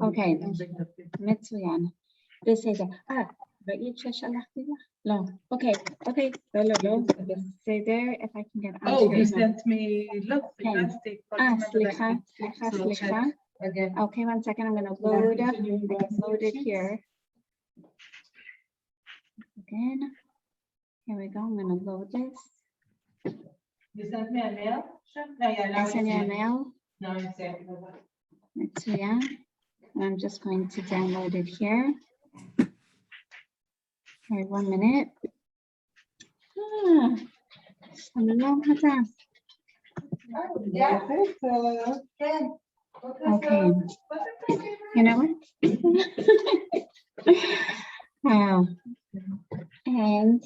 אוקיי, מצוין. בסדר. ראית ששלחתי לך? לא. אוקיי, לא, בסדר. If I can get Oh, you sent me, look, fantastic. סליחה. Okay, 1 second, I'm going to load it here. Again. Here we go, I'm going to load this. You sent me a mail? I sent you a mail? No, I sent you. מצוין. I'm just going to download it here. All right, 1 minute. Okay. You know what? Wow. And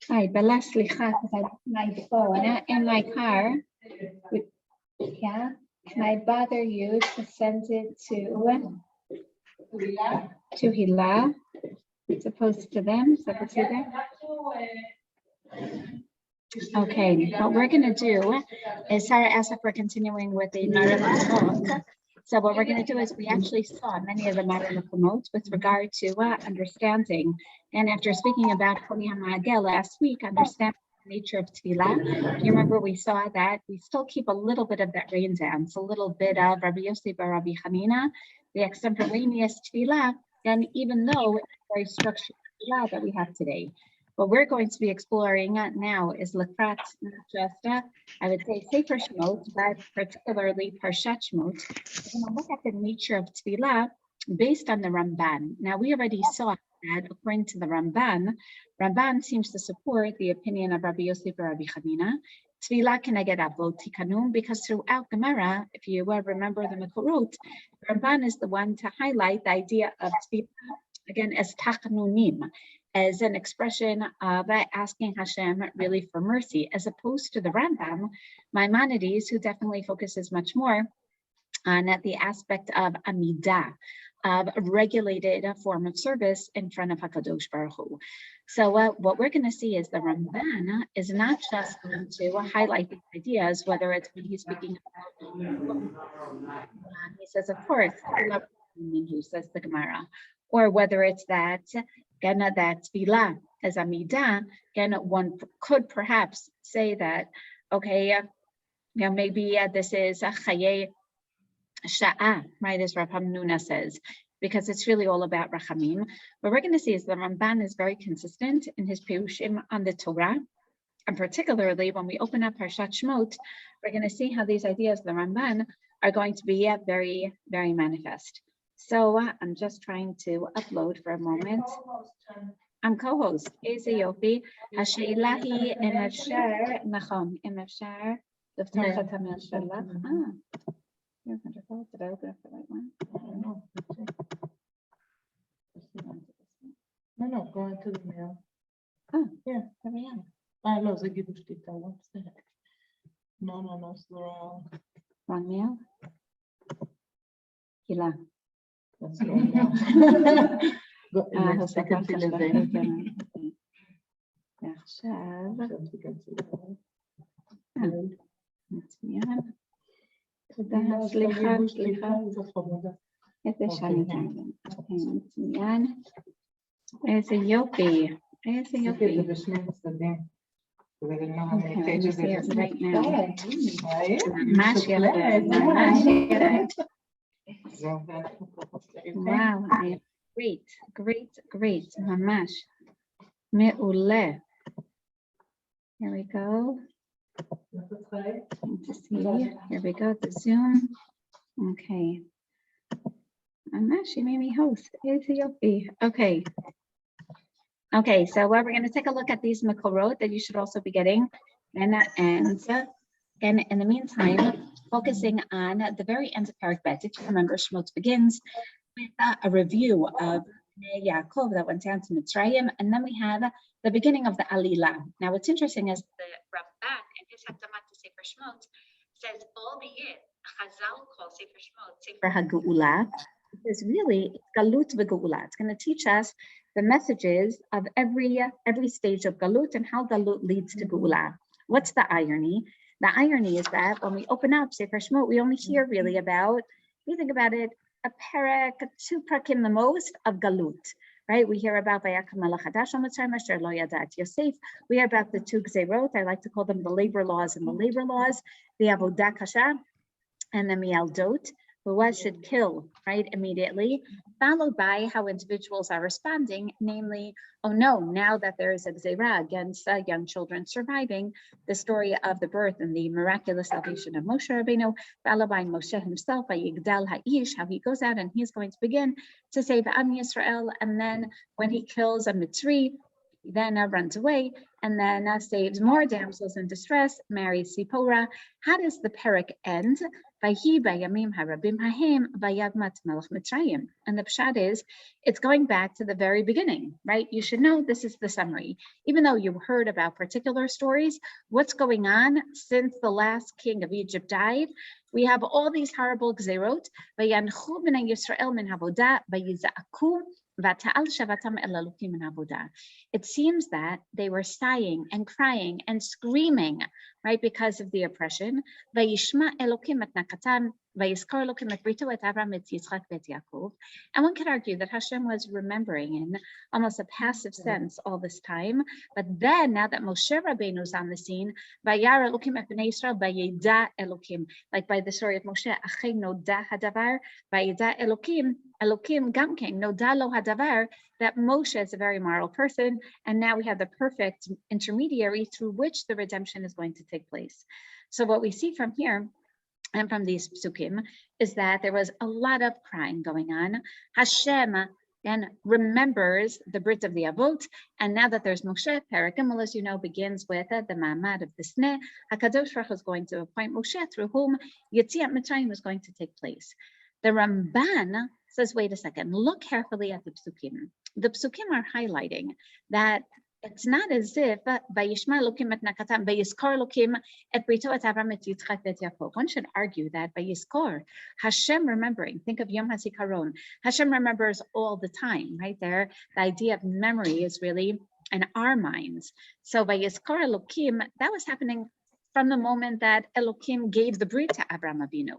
Bella, slicha, because I left my phone in my car. Yeah. Can I bother you to send it to Hila, as opposed to them? Is that what's there? Okay, what we're going to do is Sarah asked if we're continuing with the Maramot. So what we're going to do is we actually saw many of the Maramot with regard to understanding. And after speaking about Choni HaMa'agel last week, understanding the nature of tefillah, you remember we saw that we still keep a little bit of that rain dance, a little bit of Rabbi Yossi bar Rabbi Hanina, the extemporaneous tefillah, and even though it's very structured tefillah that we have today. What we're going to be exploring now is Lekrat, not just, I would say, Sefer Shemot, but particularly Parshat Shemot. We're going to look at the nature of tefillah based on the Ramban. Now, we already saw that according to the Ramban seems to support the opinion of Rabbi Yossi bar Rabbi Hanina. Tefillah keneged avot tikanun, because throughout Gemara, if you remember the Mekorot, Ramban is the one to highlight the idea of tefillah, again, as tachnunim, as an expression of asking Hashem really for mercy, as opposed to the Rambam, Maimonides, who definitely focuses much more on the aspect of amidah, of a regulated form of service in front of HaKadosh Baruch Hu. So what we're going to see is the Ramban is not just going to highlight these ideas, whether it's when he's speaking about, he says, of course, who says the Gemara, or whether it's that tefillah as amidah, again, one could perhaps say that, okay, maybe this is a chaye sha'ah, right, as Rav Hamnuna says, because it's really all about rachamim. What we're going to see is the Ramban is very consistent in his pirushim on the Torah, and particularly when we open up Parshat Shemot, we're going to see how these ideas of the Ramban are going to be very, very manifest. So I'm just trying to upload for a moment. I'm co-host. Eze Yofi. Hasheila hi em efshar, nachon, em efshar, לפתוח את המייל שלך. You're wonderful. Did I open up the right one? No, go into the mail. Oh, here we are. לא, זה גיבוש שליטה, לא בסדר. No, it's the wrong mail. הילה. That's the wrong mail. הסתכלתי לזה. ועכשיו. מצוין. תודה, סליחה. איזה שני כאן. מצוין. איזה יופי. זה בשני צדדים. Okay, you see it right now. ממש יפה. Wow, great. ממש. מעולה. Here we go. To see. Here we go, the Zoom. Okay. She made me host. Okay, so we're going to take a look at these Mekorot that you should also be getting. And in the meantime, focusing on the very end of Parak Bet. If you remember, Shemot begins with a review of Yaakov that went down to Mitzrayim, and then we have the beginning of the Alila. Now, what's interesting is the Ramban in his Hakdamat to Sefer Shemot says all the year Chazal calls Sefer Shemot Sefer HaGeula, because really it's Galut v'Geula. It's going to teach us the messages of every stage of Galut and how Galut leads to Geula. What's the irony? The irony is that when we open up Sefer Shemot, we only hear really about, we think about it, a parak, 2 prakim the most of Galut, right? We hear about Vayakam Melech Hadash HaMitzrayim Asher Lo Yadat Yosef. We hear about the 2 Gzeirot. I like to call them the labor laws and the labor laws, the Avodah Kasha and the Mialdot, who was should kill, right, immediately, followed by how individuals are responding, namely, oh no, now that there is a Gzeirah against young children surviving, the story of the birth and the miraculous salvation of Moshe Rabbeinu, followed by Moshe himself, by Yigdal Ha'ish, how he goes out and he's going to begin to save Am Yisrael, and then when he kills a Mitzri, he then runs away, and then saves more damsels in distress, marries Sipporah. How does the parak end? Vayhi bayamim harabim hahem vayavmat melech Mitzrayim. And the pshat is, it's going back to the very beginning, right? You should know this is the summary. Even though you heard about particular stories, what's going on since the last king of Egypt died? We have all these horrible gzerot. Vayanchu b'nei Yisrael min havodah vayiza'aku. It seems that they were sighing and crying and screaming, right, because of the oppression. And one could argue that Hashem was remembering in almost a passive sense all this time. But then, now that Moshe Rabbeinu is on the scene, like by the story of Moshe, Elokim Gamking, Noda Lo Hadavar, that Moshe is a very moral person, and now we have the perfect intermediary through which the redemption is going to take place. So what we see from here and from these psukim is that there was a lot of crying going on. Hashem then remembers the Brit of the Avot, and now that there's Moshe, Perek Gimel, as you know, begins with the Ma'amad of the Sneh. HaKadosh Baruch Hu is going to appoint Moshe through whom Yetziat Mitzrayim is going to take place. The Ramban says, wait a second, look carefully at the psukim. The psukim are highlighting that it's not as if Vayishma Elokim et Nakatam, Vayiskor Elokim et Brito et Avram et Yitzchak et Yaakov. One should argue that Vayiskor, Hashem remembering, think of Yom HaZikaron, Hashem remembers all the time, right there. The idea of memory is really in our minds. So Vayiskor Elokim, that was happening from the moment that Elokim gave the Brit to Avraham Avinu.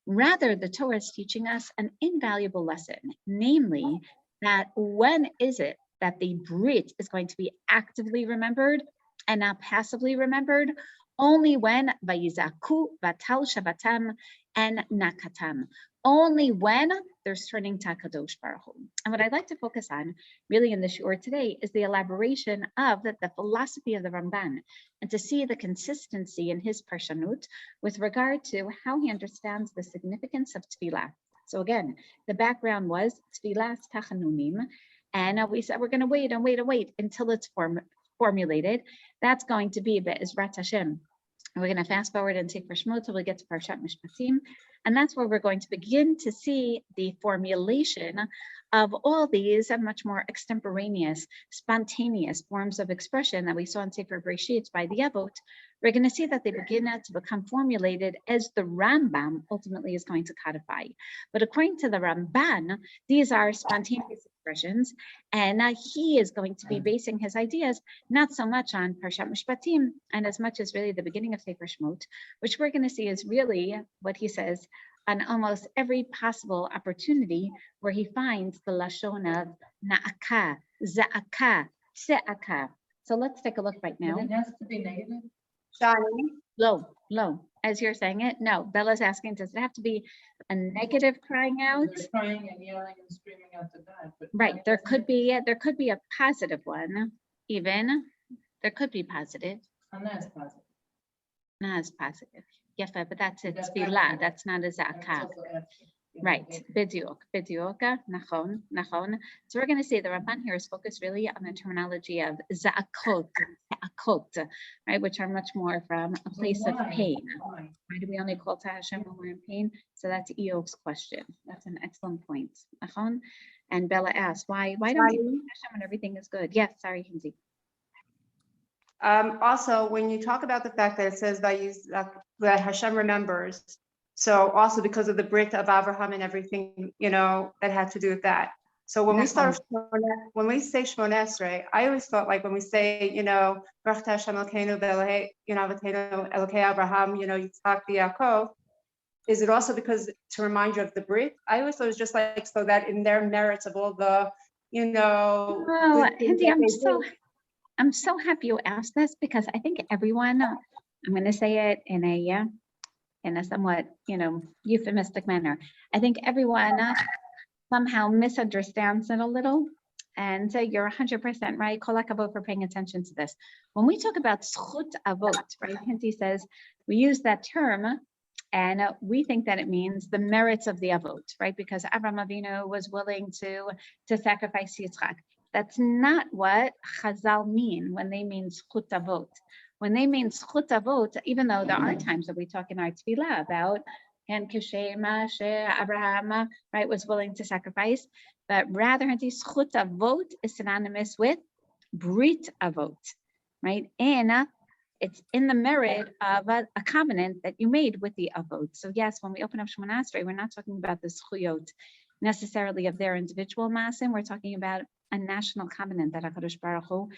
Rather, the Torah is teaching us an invaluable lesson, namely that when is it that the Brit is going to be actively remembered and not passively remembered? Only when Vayizaku, Vatal Shavatam, and Nakatam. Only when there's turning to HaKadosh Baruch Hu. And what I'd like to focus on really in the shiur today is the elaboration of the philosophy of the Ramban, and to see the consistency in his parshanut with regard to how he understands the significance of tefillah. So again, the background was tefillah tachanunim, and we said we're going to wait and wait until it's formulated. That's going to be Be'ezrat Hashem. We're going to fast forward and take Sefer Shemot till we get to Parshat Mishpatim. And that's where we're going to begin to see the formulation of all these much more extemporaneous, spontaneous forms of expression that we saw in Sefer Bereshit by the Avot. We're going to see that they begin to become formulated as the Rambam ultimately is going to codify. But according to the Ramban, these are spontaneous expressions, and he is going to be basing his ideas not so much on Parshat Mishpatim, and as much as really the beginning of Sefer Shemot, which we're going to see is really what he says on almost every possible opportunity where he finds the lashon of na'aka, za'aka, se'aka. So let's take a look right now. It has to be negative. Low. As you're saying it, no. Bella's asking, does it have to be a negative crying out? They're crying and yelling and screaming out to God. But Right. There could be a positive one, even. There could be positive. And that's positive. Not as positive. Yeah, but that's it. Tefillah. That's not a zakah. Right. Bediuk. Nachon. So we're going to say the Ramban here is focused really on the terminology of za'akot, right, which are much more from a place of pain. Why do we only call to Hashem when we're in pain? So that's Eov's question. That's an excellent point. Nachon. And Bella asks, why don't you call Hashem when everything is good? Yes, sorry, Hinzi. Also, when you talk about the fact that it says that Hashem remembers, so also because of the Brit of Abraham and everything, that had to do with that. So when we start, when we say Shmona Esrei, I always thought like when we say, Baruch Hashem Elokeinu v'Elokei, Avotenu Elokei Abraham, Yitzchak v'Yaakov, is it also because to remind you of the Brit? I always thought it was just like so that in their merits of all the, Oh, good things Hindi, that they do. I'm so happy you asked this because I think everyone, I'm going to say it in a somewhat, euphemistic manner. I think everyone somehow misunderstands it a little. And you're 100% right. Kol hakavod for paying attention to this. When we talk about zchut avot, right? Hinti says we use that term, and we think that it means the merits of the avot, right? Because Avraham Avinu was willing to sacrifice Yitzchak. That's not what Chazal mean when they mean zchut avot. When they mean zchut avot, even though there are times that we talk in our tefillah about and Kishema, Abraham, right, was willing to sacrifice, but rather zchut avot is synonymous with brit avot, right? And it's in the merit of a covenant that you made with the avot. So yes, when we open up Shemona Esrei, we're not talking about the zchuyot necessarily of their individual masim. We're talking about a national covenant that HaKadosh Baruch Hu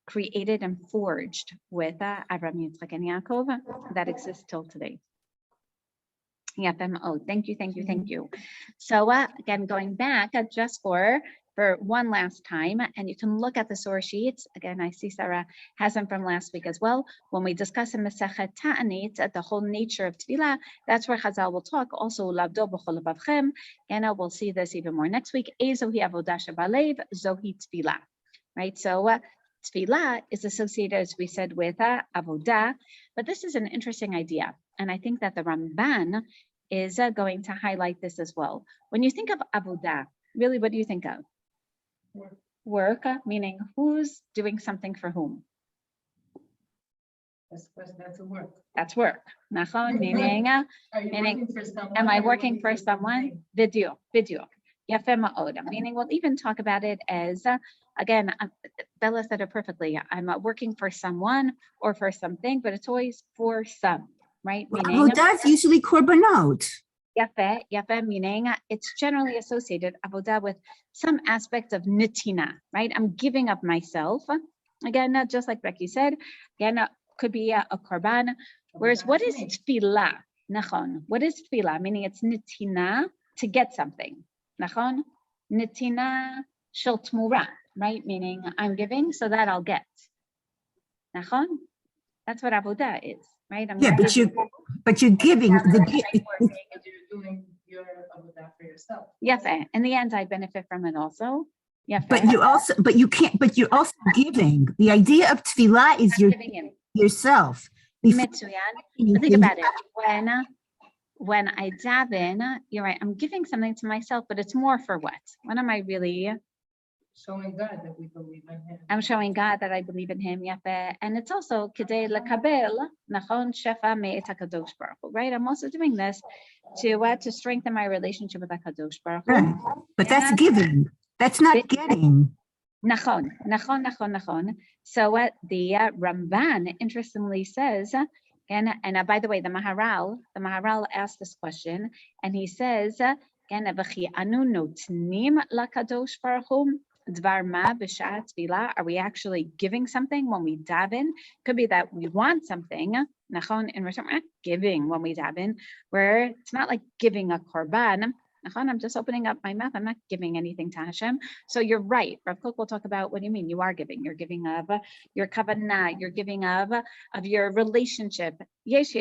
created and forged with Avraham, Yitzchak, and Yaakov that exists till today. Thank you. So again, going back just for one last time, and you can look at the source sheets. Again, I see Sarah has them from last week as well. When we discuss in Masechet Ta'anit, the whole nature of Tefillah, that's where Chazal will talk. Also, Lavdo b'chol levavchem, and we'll see this even more next week. Zohi avodah shebalev, zohi Tefillah, right? So Tefillah is associated, as we said, with avodah, but this is an interesting idea, and I think that the Ramban is going to highlight this as well. When you think of avodah, really, what do you think of? Work, meaning who's doing something for whom? That's a work. That's work. Nachon, meaning, am I working for someone? Video. Yafeh ma'od. Meaning, we'll even talk about it as, again, Bella said it perfectly. I'm working for someone or for something, but it's always for some, right? Meaning, avodah is usually korbanot. Yafeh, meaning it's generally associated, avodah, with some aspect of nitina, right? I'm giving up myself. Again, just like Becky said, again, could be a korban. Whereas what is tefillah? Nachon. What is tefillah? Meaning it's nitina to get something. Nachon. Nitina shel tmura, right? Meaning I'm giving so that I'll get. Nachon. That's what avodah is, right? But you're giving the You're doing your avodah for yourself. Yafeh. In the end, I benefit from it also. Yafeh. But you're also giving. The idea of tefillah is you're giving in. Yourself. Mitsuyan. Think about it. When I daven, you're right, I'm giving something to myself, but it's more for what? What am I really? Showing God that we believe in Him. I'm showing God that I believe in Him, Yafeh. And it's also kedei lekabel nachon shefa me'et HaKadosh Baruch Hu, right? I'm also doing this to strengthen my relationship with HaKadosh Baruch Hu. Right. But that's giving. That's not getting. Nachon. So what the Ramban interestingly says, and by the way, the Maharal asked this question, and he says, "V'chi anu notnim lakadosh baruch hu dvar ma b'shat tefillah." Are we actually giving something when we daven? Could be that we want something. Nachon, in return, we're not giving when we daven. Where it's not like giving a korban. I'm just opening up my mouth. I'm not giving anything to Hashem. So you're right. Rav Kook will talk about what do you mean? You are giving. You're giving of your kavanah. You're giving of your relationship. Yesh.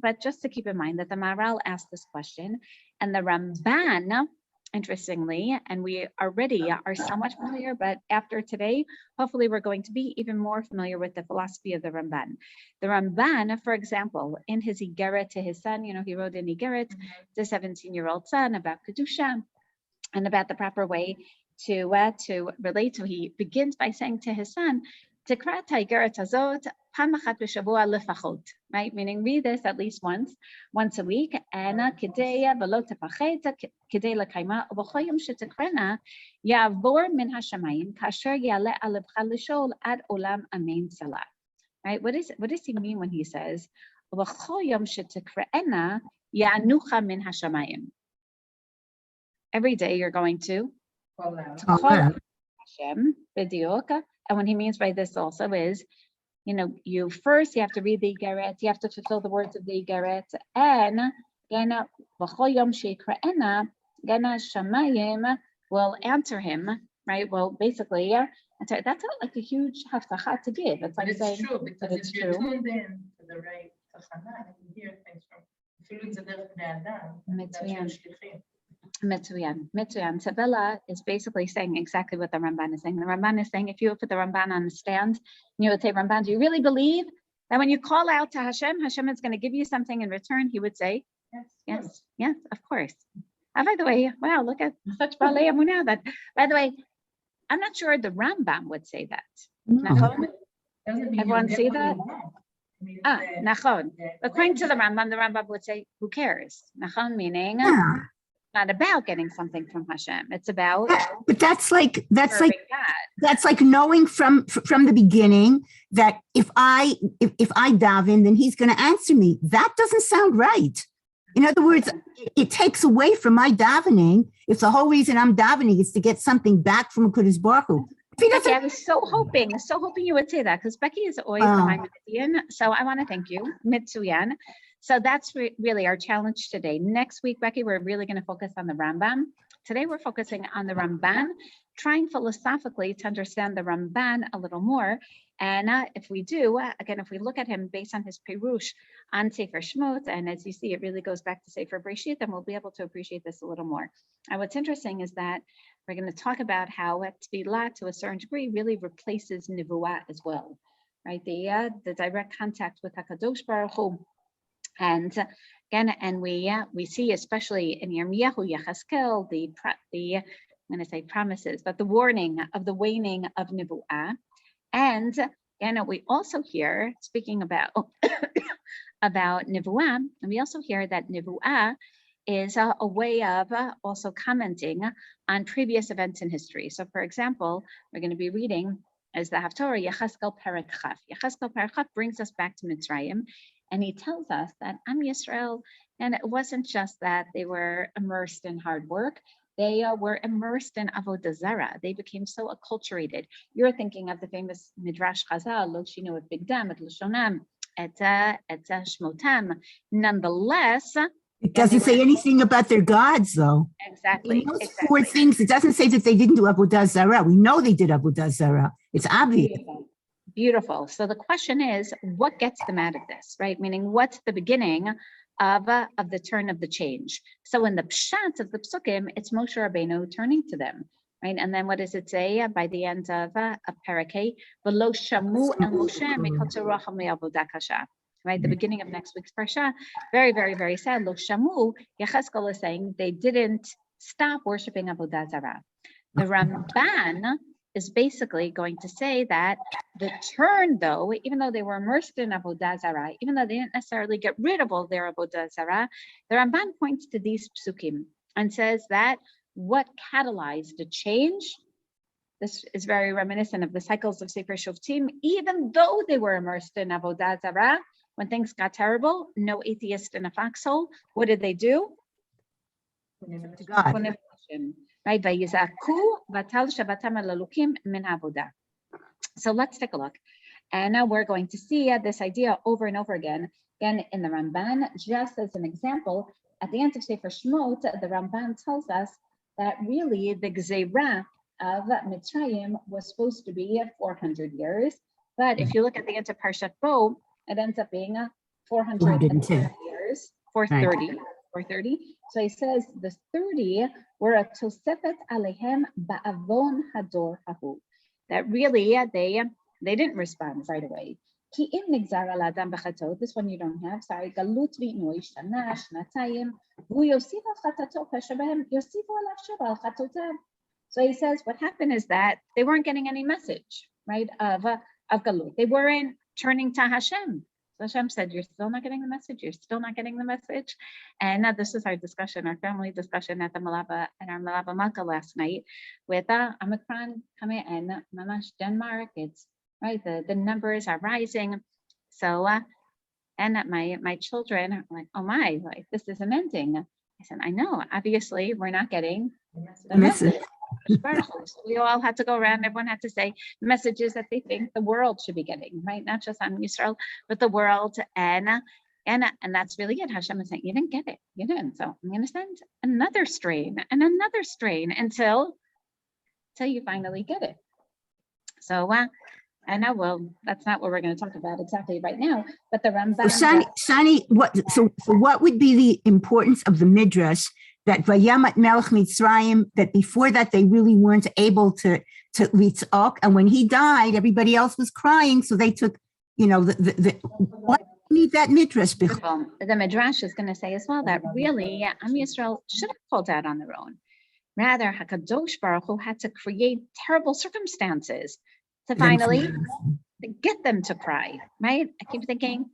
But just to keep in mind that the Maharal asked this question, and the Ramban, interestingly, and we already are so much familiar, but after today, hopefully we're going to be even more familiar with the philosophy of the Ramban. The Ramban, for example, in his Igeret to his son, he wrote an Igeret to 17-year-old son about Kedusha and about the proper way to relate. So he begins by saying to his son, Tikra Igeret hazot pamachat b'shavua lefachot, right? Meaning read this at least once a week, and kedei v'lo tepachet kedei l'kaima u'b'chol yom shetekrena ya'avor min hashamayim kasher ya'aleh al lebcha l'shol ad olam amen salah. Right? What does he mean when he says u'b'chol yom shetekrena ya'anucha min hashamayim? Every day you're going to to call out Hashem, b'diuk. And what he means by this also is, you have to read the Igeret, you have to fulfill the words of the Igeret, and gena v'chol yom sheyikra'ena, gena shamayim will answer him, right? Well, basically, that's not like a huge haftacha to give. It's like But saying, it's true, because but it's if you're true. tuned in to the right tachana, you hear things from, אפילו אם זה דרך בני אדם, מצוין. שליחים. Mitsuyan. Sabella is basically saying exactly what the Ramban is saying. The Ramban is saying, if you would put the Ramban on the stand, you would say, Ramban, do you really believe that when you call out to Hashem, Hashem is going to give you something in return? He would say, yes, of course. And by the way, wow, look at such balei emunah that, by the way, I'm not sure the Rambam would say that. Nachon? Everyone see that? Nachon. According to the Rambam would say, who cares? Nachon meaning not about getting something from Hashem. It's about But that's like serving God. knowing from the beginning that if I daven, then he's going to answer me. That doesn't sound right. In other words, it takes away from my davening if the whole reason I'm davening is to get something back from Kodesh Baruch Hu. Becky, I was so hoping you would say that, because Becky is always behind Midian. So I want to thank you, Mitsuyan. So that's really our challenge today. Next week, Becky, we're really going to focus on the Rambam. Today, we're focusing on the Ramban, trying philosophically to understand the Ramban a little more. And if we do, again, if we look at him based on his Perush on Sefer Shmot, and as you see, it really goes back to Sefer Breshit, then we'll be able to appreciate this a little more. And what's interesting is that we're going to talk about how Tfilah, to a certain degree, really replaces Nivuah as well, right? The direct contact with HaKadosh Baruch Hu. And again, and we see, especially in Yirmiyahu, Yecheskel, I'm going to say promises, but the warning of the waning of Nivuah. And we also hear, speaking about about Nivuah, and we also hear that Nivuah is a way of also commenting on previous events in history. So, for example, we're going to be reading as the Haftorah Yecheskel Perek Chaf. Yecheskel Perek Chaf brings us back to Mitzrayim, and he tells us that Am Yisrael, and it wasn't just that they were immersed in hard work. They were immersed in avodah zarah. They became so acculturated. You're thinking of the famous Midrash Chazal, Lo shinu et bigdam et lashonam et shmotam. Nonetheless, it doesn't say anything about their gods, though. Exactly. In those four things, it doesn't say that they didn't do avodah zarah. We know they did avodah zarah. It's obvious. Beautiful. So the question is, what gets them out of this, right? Meaning, what's the beginning of the turn of the change? So in the pshat of the psukim, it's Moshe Rabbeinu turning to them, right? And then what does it say by the end of Parakeh? V'lo shamu el Moshe mikotzer racham le'avodah kasha. Right, the beginning of next week's parsha, very, very, very sad. Lo shamu, Yecheskel is saying they didn't stop worshiping avodah zarah. The Ramban is basically going to say that the turn, though, even though they were immersed in avodah zarah, even though they didn't necessarily get rid of all their avodah zarah, the Ramban points to these psukim and says that what catalyzed the change. This is very reminiscent of the cycles of Sefer Shoftim. Even though they were immersed in avodah zarah, when things got terrible, no atheist in a foxhole, what did they do? God. Right? So let's take a look. And now we're going to see this idea over and over again in the Ramban. Just as an example, at the end of Sefer Shmot, the Ramban tells us that really the Gzeirah of Mitzrayim was supposed to be 400 years. But if you look at the end of Parshat Bo, it ends up being 410 years, 430. So he says the 30 were a tosefet alehem ba'avon hador hahu. That really they didn't respond right away. Ki im nigzar al adam b'chatot. This one you don't have. Sorry. Galut v'inoi shana shnatayim v'u yosif al chatatot kashabehem yosifu alav sheva al chatotem. So he says what happened is that they weren't getting any message, right, of galut. They weren't turning to Hashem. So Hashem said, you're still not getting the message. You're still not getting the message. And this is our discussion, our family discussion at the Malava and our Malava Malka last night with Omicron coming in Mamash Denmark. It's right. The numbers are rising. So, and my children are like, oh my, like this isn't ending. I said, I know, obviously we're not getting the message. We all had to go around, everyone had to say messages that they think the world should be getting, right? Not just on Israel, but the world. And that's really it. Hashem is saying, you didn't get it. You didn't. So I'm going to send another strain and another strain until you finally get it. So I know, well, that's not what we're going to talk about exactly right now, but the Ramban. So Sani, so what would be the importance of the midrash that Vayamat Melech Mitzrayim, that before that they really weren't able to litzok, and when he died, everybody else was crying, so they took, what need that midrash? Well, the midrash is going to say as well that really Am Yisrael should have pulled out on their own. Rather, HaKadosh Baruch Hu had to create terrible circumstances to finally get them to cry, right? I keep thinking,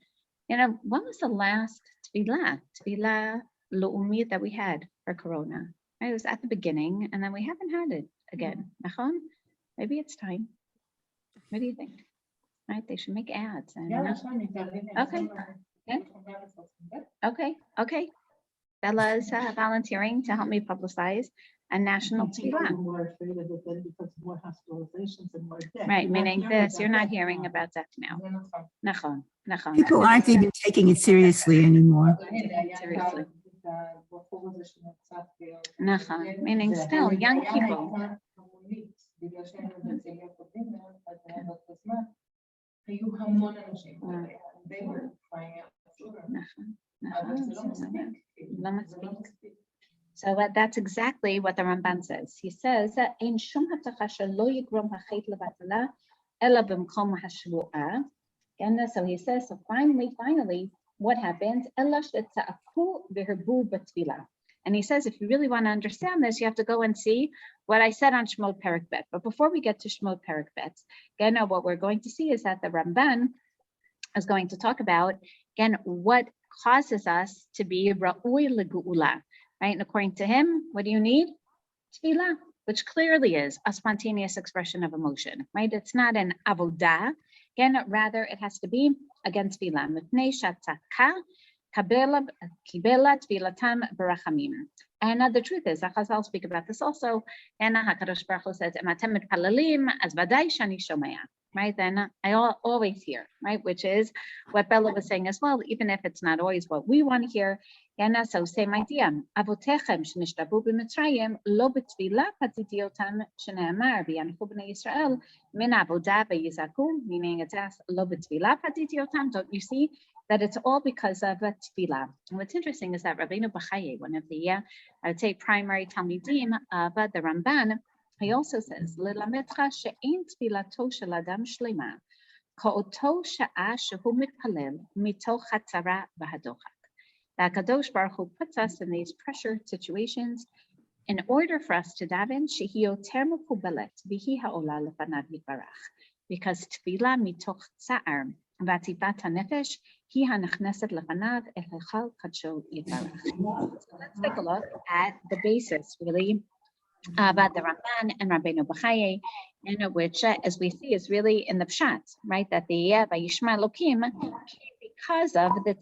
when was the last Tefillah Lu'umit that we had for Corona? Right? It was at the beginning, and then we haven't had it again. Maybe it's time. What do you think? Right? They should make ads. Okay. Bella's volunteering to help me publicize a national Tefillah. Right, meaning this, you're not hearing about that now. People aren't even taking it seriously anymore. Seriously. Meaning still, young people. So that's exactly what the Ramban says. He says, "Ein shum hatacha shelo yigrom hachet levatala ela b'mkom hashvuah." And so he says, so finally, what happens? Ela shetza'aku v'herbu b'tfilah. And he says, if you really want to understand this, you have to go and see what I said on Shemot Perek Bet. But before we get to Shemot Perek Bet, again, what we're going to see is that the Ramban is going to talk about, again, what causes us to be ra'ui legu'ula, right? And according to him, what do you need? Tefillah, which clearly is a spontaneous expression of emotion, right? It's not an avodah. Again, rather, it has to be against tefillah. Mipnei shataka kibela tfilatam barachamim. And the truth is, I'll speak about this also. And HaKadosh Baruch Hu says, "Ematem mitpalalim az vadai shani shomea." Right? Then I always hear, right? Which is what Bella was saying as well, even if it's not always what we want to hear. And so same idea. Avotechem shenishtabu b'Mitzrayim lo b'tfilah patiti otam shene'amar v'yanchu b'nei Yisrael min avodah v'yizaku, meaning it's asked lo b'tfilah patiti otam. Don't you see that it's all because of tefillah? And what's interesting is that Rabbeinu Bachaye, one of the, I would say, primary Talmidim of the Ramban, he also says, "Lelametcha she'ein tfilato shel adam shlema, ka'oto sha'a shehu mitpalel mitoch hatzara v'hadochak." That Kadosh Baruch Hu puts us in these pressure situations in order for us to daven shehi yoter mekubelet v'hi ha'ola lefanav yitbarach, because tefillah mitoch tza'ar v'ativat hanefesh hi hanachneset lefanav el hechal kadsho yitbarach. So let's take a look at the basis, really, about the Ramban and Rabbeinu Bachaye, which, as we see, is really in the Pshat, right? That the Vayishma Elokim came because of the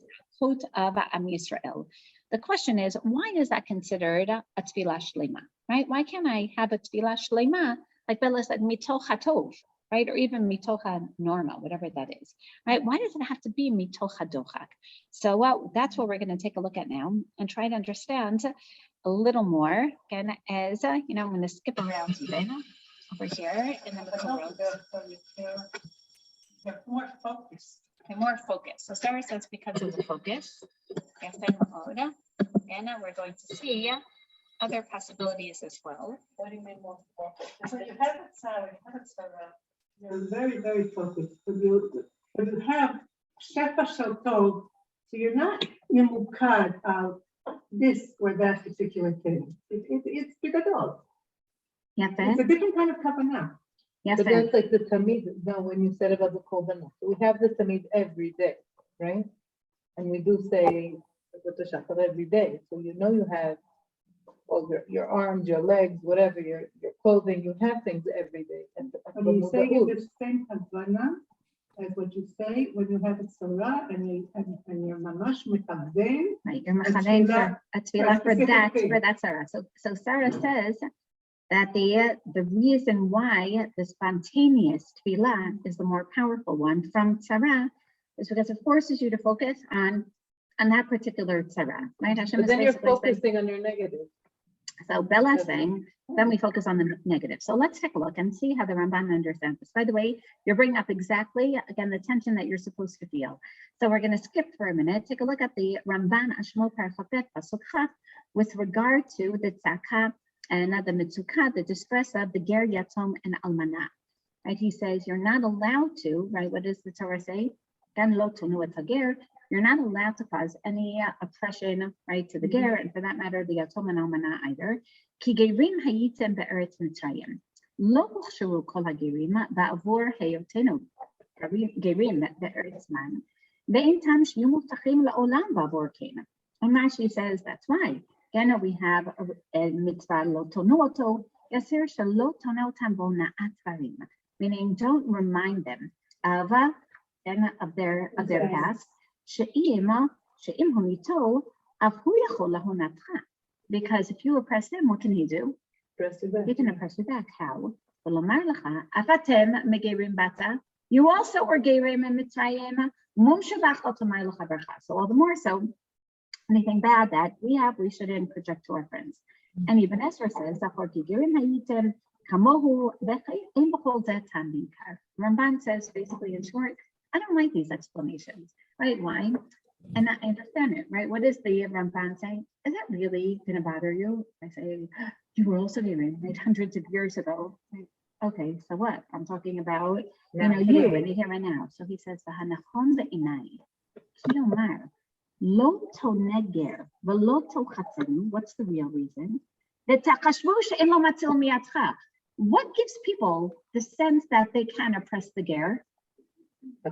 tzachut of Am Yisrael. The question is, why is that considered a tefillah shlema, right? Why can't I have a tefillah shlema, like Bella said, mitoch hatov, right? Or even mitoch norma, whatever that is, right? Why does it have to be mitoch hadochak? So that's what we're going to take a look at now and try to understand a little more. Again, as I'm going to skip around even over here in the middle row. More focus. Okay, more focus. So Sarah says because of the focus. And we're going to see other possibilities as well. What do you mean more focus? So you have it, Sarah. You're very, very focused. But you have shefa shel tov, so you're not mimukad of this or that particular thing. It's bigadol. It's a different kind of kavanah. But that's like the tamid. Now, when you said about the korbanot, we have the tamid every day, right? And we do say the shachar every day. So you have all your arms, your legs, whatever, your clothing. You have things every day. And you say the same kavanah as what you say when you have a tzara and you're mamash metaben. Right, you're mechaden for a tefillah for that tzara. So Sarah says that the reason why the spontaneous tefillah is the more powerful one from tzara is because it forces you to focus on that particular tzara, right? Hashem But is then you're basically saying- focusing on your negative. So Bella is saying, then we focus on the negative. So let's take a look and see how the Ramban understands this. By the way, you're bringing up exactly, again, the tension that you're supposed to feel. So we're going to skip for a minute, take a look at the Ramban Ashmol Parchapet Pasuk Chaf with regard to the tzaka and the mitzukah, the distress of the ger, yatom, and almanah. Right? He says you're not allowed to, right? What does the Torah say? Gan lo tonu et hager. You're not allowed to cause any oppression, right, to the ger, and for that matter, the yatom and almanah either. Ki gerim hayitem be'eretz Mitzrayim. Lo huchsharu kol hagerim ba'avur heyotenu. Gerim be'eretz man. Ve'in tam shiyu muftachim la'olam ba'avur kena. And Rashi says that's why. Again, we have a mitzvah lo tonu oto, yaser shelo tonu otam bo na'at varim. Meaning, don't remind them of their past. Because if you oppress him, what can he do? Press it back. He can oppress you back. How? You also were gerim in Mitzrayim. So all the more so, anything bad that we shouldn't project to our friends. And even Ezra says, Ramban says basically in short, I don't like these explanations, right? Why? And I understand it, right? What is the Ramban saying? Is that really going to bother you? I say, you were also given, right, hundreds of years ago. Right? Okay, so what? I'm talking about, you and here and now. So he says, "V'hanachon ve'inai, ki omar, lo toneger, v'lo tochatzenu." What's the real reason? V'tachashvu she'en lo matzil mi'atcha. What gives people the sense that they can oppress the ger? I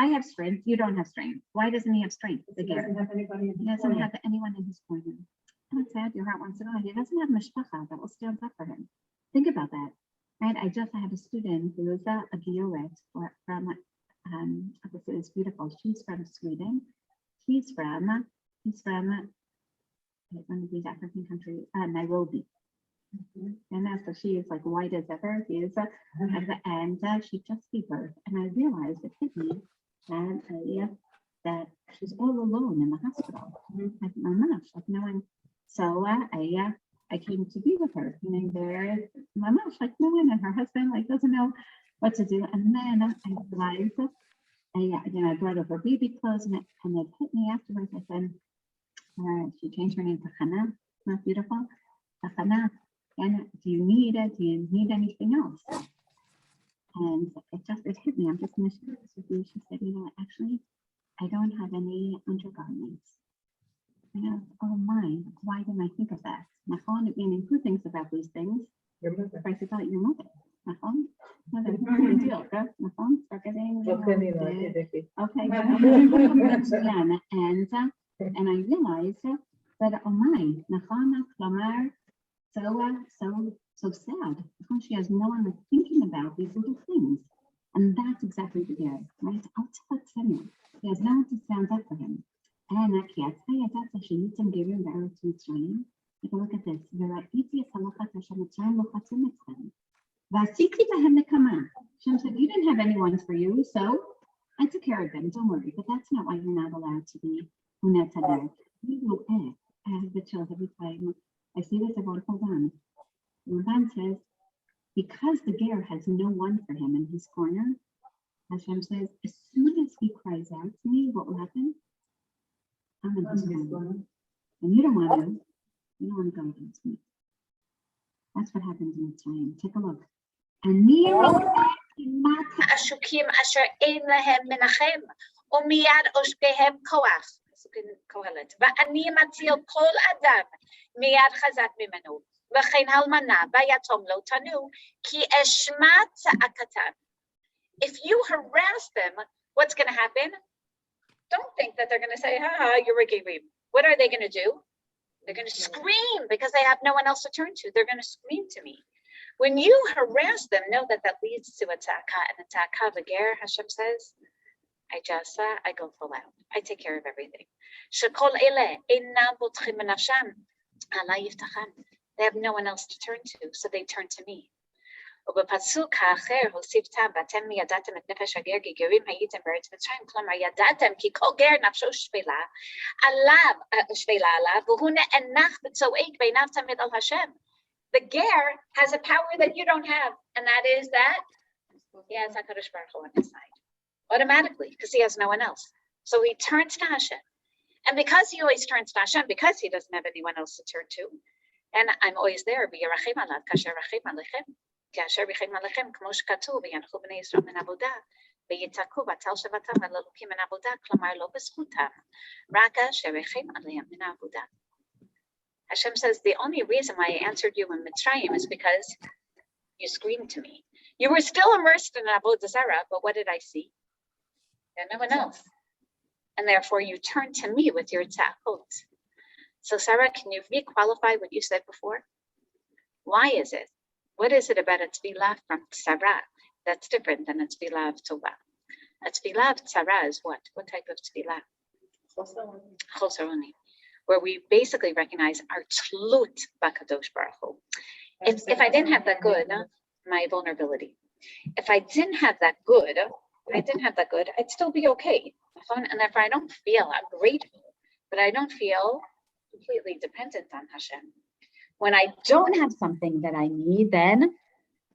have strength, you don't have strength. Why doesn't he have strength? The ger. He doesn't have anyone in his corner. And it's sad, your heart wants to know. He doesn't have mishpacha that will stand up for him. Think about that, right? I had a student who was a gioret from, this is beautiful. She's from Sweden. He's from one of these African countries, Nairobi. And so she is like white as ever. He is, and she just gave birth. And I realized it hit me that she's all alone in the hospital. Like my mom, like no one. So I came to be with her. Meaning there, my mom, like no one, and her husband like doesn't know what to do. And then I realized, I brought over baby clothes, and it hit me afterwards. I said, she changed her name to Hannah. Not beautiful, Hannah. And do you need anything else? And it hit me. I'm just going to share this with you. She said, actually, I don't have any undergarments. Oh my, why didn't I think of that? Meaning, who thinks about these things? Your mother. First, I thought your mother. Mother, big deal, girl. Start getting, okay. And I realized that, oh my, so sad. She has no one thinking about these little things. And that's exactly the guy, right? He has no one to stand up for him. And take a look at this. Shem said, you didn't have anyone for you, so I took care of them. Don't worry. But that's not why you're not allowed to be Hunetader. I have the chills every time I see this. Everyone, hold on. Ramban says, because the ger has no one for him in his corner, Hashem says, as soon as he cries out to me, what will happen? I'm in his corner. And you don't want to go against me. That's what happens in Mitzrayim. Take a look. עשוקים אשר אין להם מנחם, ומיד עושקיהם כוח. קהלת. ואני מציל כל אדם מיד חזק ממנו, וכן אלמנה ויתום לא תנו, כי אשמה צעקתם. If you harass them, what's going to happen? Don't think that they're going to say, you're a gerim. What are they going to do? They're going to scream because they have no one else to turn to. They're going to scream to me. When you harass them, know that leads to a tzaka, and the tzaka, the ger, Hashem says, I go full out. I take care of everything. Shekol ele einam botchim menafsham. Allah yiftachan. They have no one else to turn to, so they turn to me. ובפסוק האחר הוסיף טעם, ואתם ידעתם את נפש הגר כי גרים הייתם בארץ מצרים, כלומר ידעתם כי כל גר נפשו שפלה עליו, והוא נאנח וצועק בעיניו תמיד על השם. The ger has a power that you don't have, and that is that he has HaKadosh Baruch Hu on his side, automatically, because he has no one else. So he turns to Hashem. And because he always turns to Hashem, because he doesn't have anyone else to turn to, and I'm always there, v'yirachim alav kasher rachim alechem, כאשר רחם עליכם, כמו שכתוב, וינחו בני ישראל מן עבודה, ויצעקו בתל שבתם על אלוקים מן עבודה, כלומר לא בזכותם, רק כאשר רחם עליהם מן העבודה. Hashem says, the only reason why I answered you in Mitzrayim is because you screamed to me. You were still immersed in Avodah Zarah, but what did I see? And no one else. And therefore you turned to me with your tza'akot. So Sarah, can you re-qualify what you said before? Why is it? What is it about a tefillah from tzara that's different than a tefillah of tova? A tefillah of tzara is what? What type of tefillah? Chosar onim, where we basically recognize our tlut b'kadosh baruch hu. If I didn't have that good, my vulnerability. If I didn't have that good, I'd still be okay. And therefore I don't feel, I'm grateful, but I don't feel completely dependent on Hashem. When I don't have something that I need, then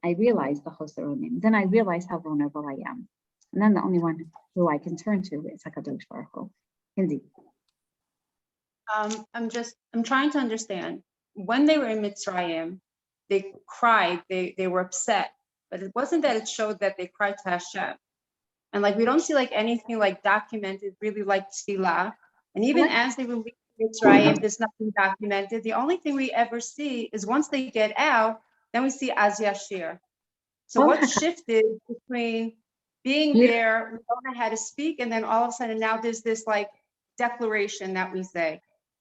I realize the chosar onim. Then I realize how vulnerable I am. And then the only one who I can turn to is HaKadosh Baruch Hu. Hindi. I'm trying to understand. When they were in Mitzrayim, they cried, they were upset, but it wasn't that it showed that they cried to Hashem. And like, we don't see like anything like documented really like tefillah. And even as they were leaving Mitzrayim, there's nothing documented. The only thing we ever see is once they get out, then we see Az Yashir. So what shifted between being there, we don't know how to speak, and then all of a sudden now there's this like declaration that we say.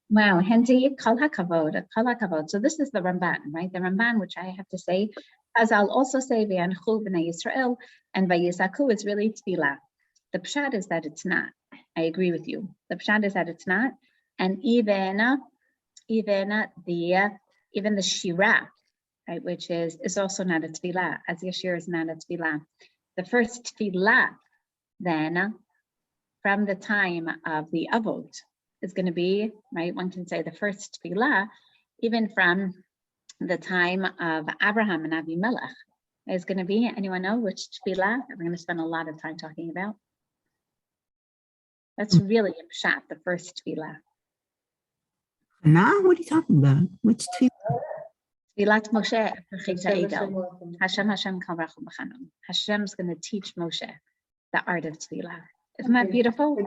Wow, Hindi, kol hakavod, kol hakavod. So this is the Ramban, right? The Ramban, which I have to say, as I'll also say, v'yanchu b'nei Yisrael, and vayisaku is really tefillah. The pshat is that it's not. I agree with you. The pshat is that it's not. And even the shira, right, which is also not a tefillah. As Yashir is not a tefillah. The first tefillah, then, from the time of the avot, is going to be, right, one can say the first tefillah, even from the time of Abraham and Avimelech, is going to be, anyone know which tefillah we're going to spend a lot of time talking about? That's really a pshat, the first tefillah. Nah, what are you talking about? Which tefillah? Tefillat Moshe, Hashem kal rachu b'chanun. Hashem's going to teach Moshe the art of tefillah. Isn't that beautiful?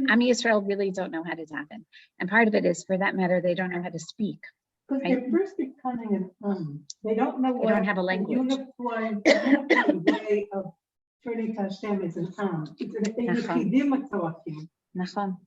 Am Yisrael really don't know how to daven. And part of it is, for that matter, they don't know how to speak. Because they're first becoming an they don't know what They don't have a language. unified way of turning to Hashem is an Nachon.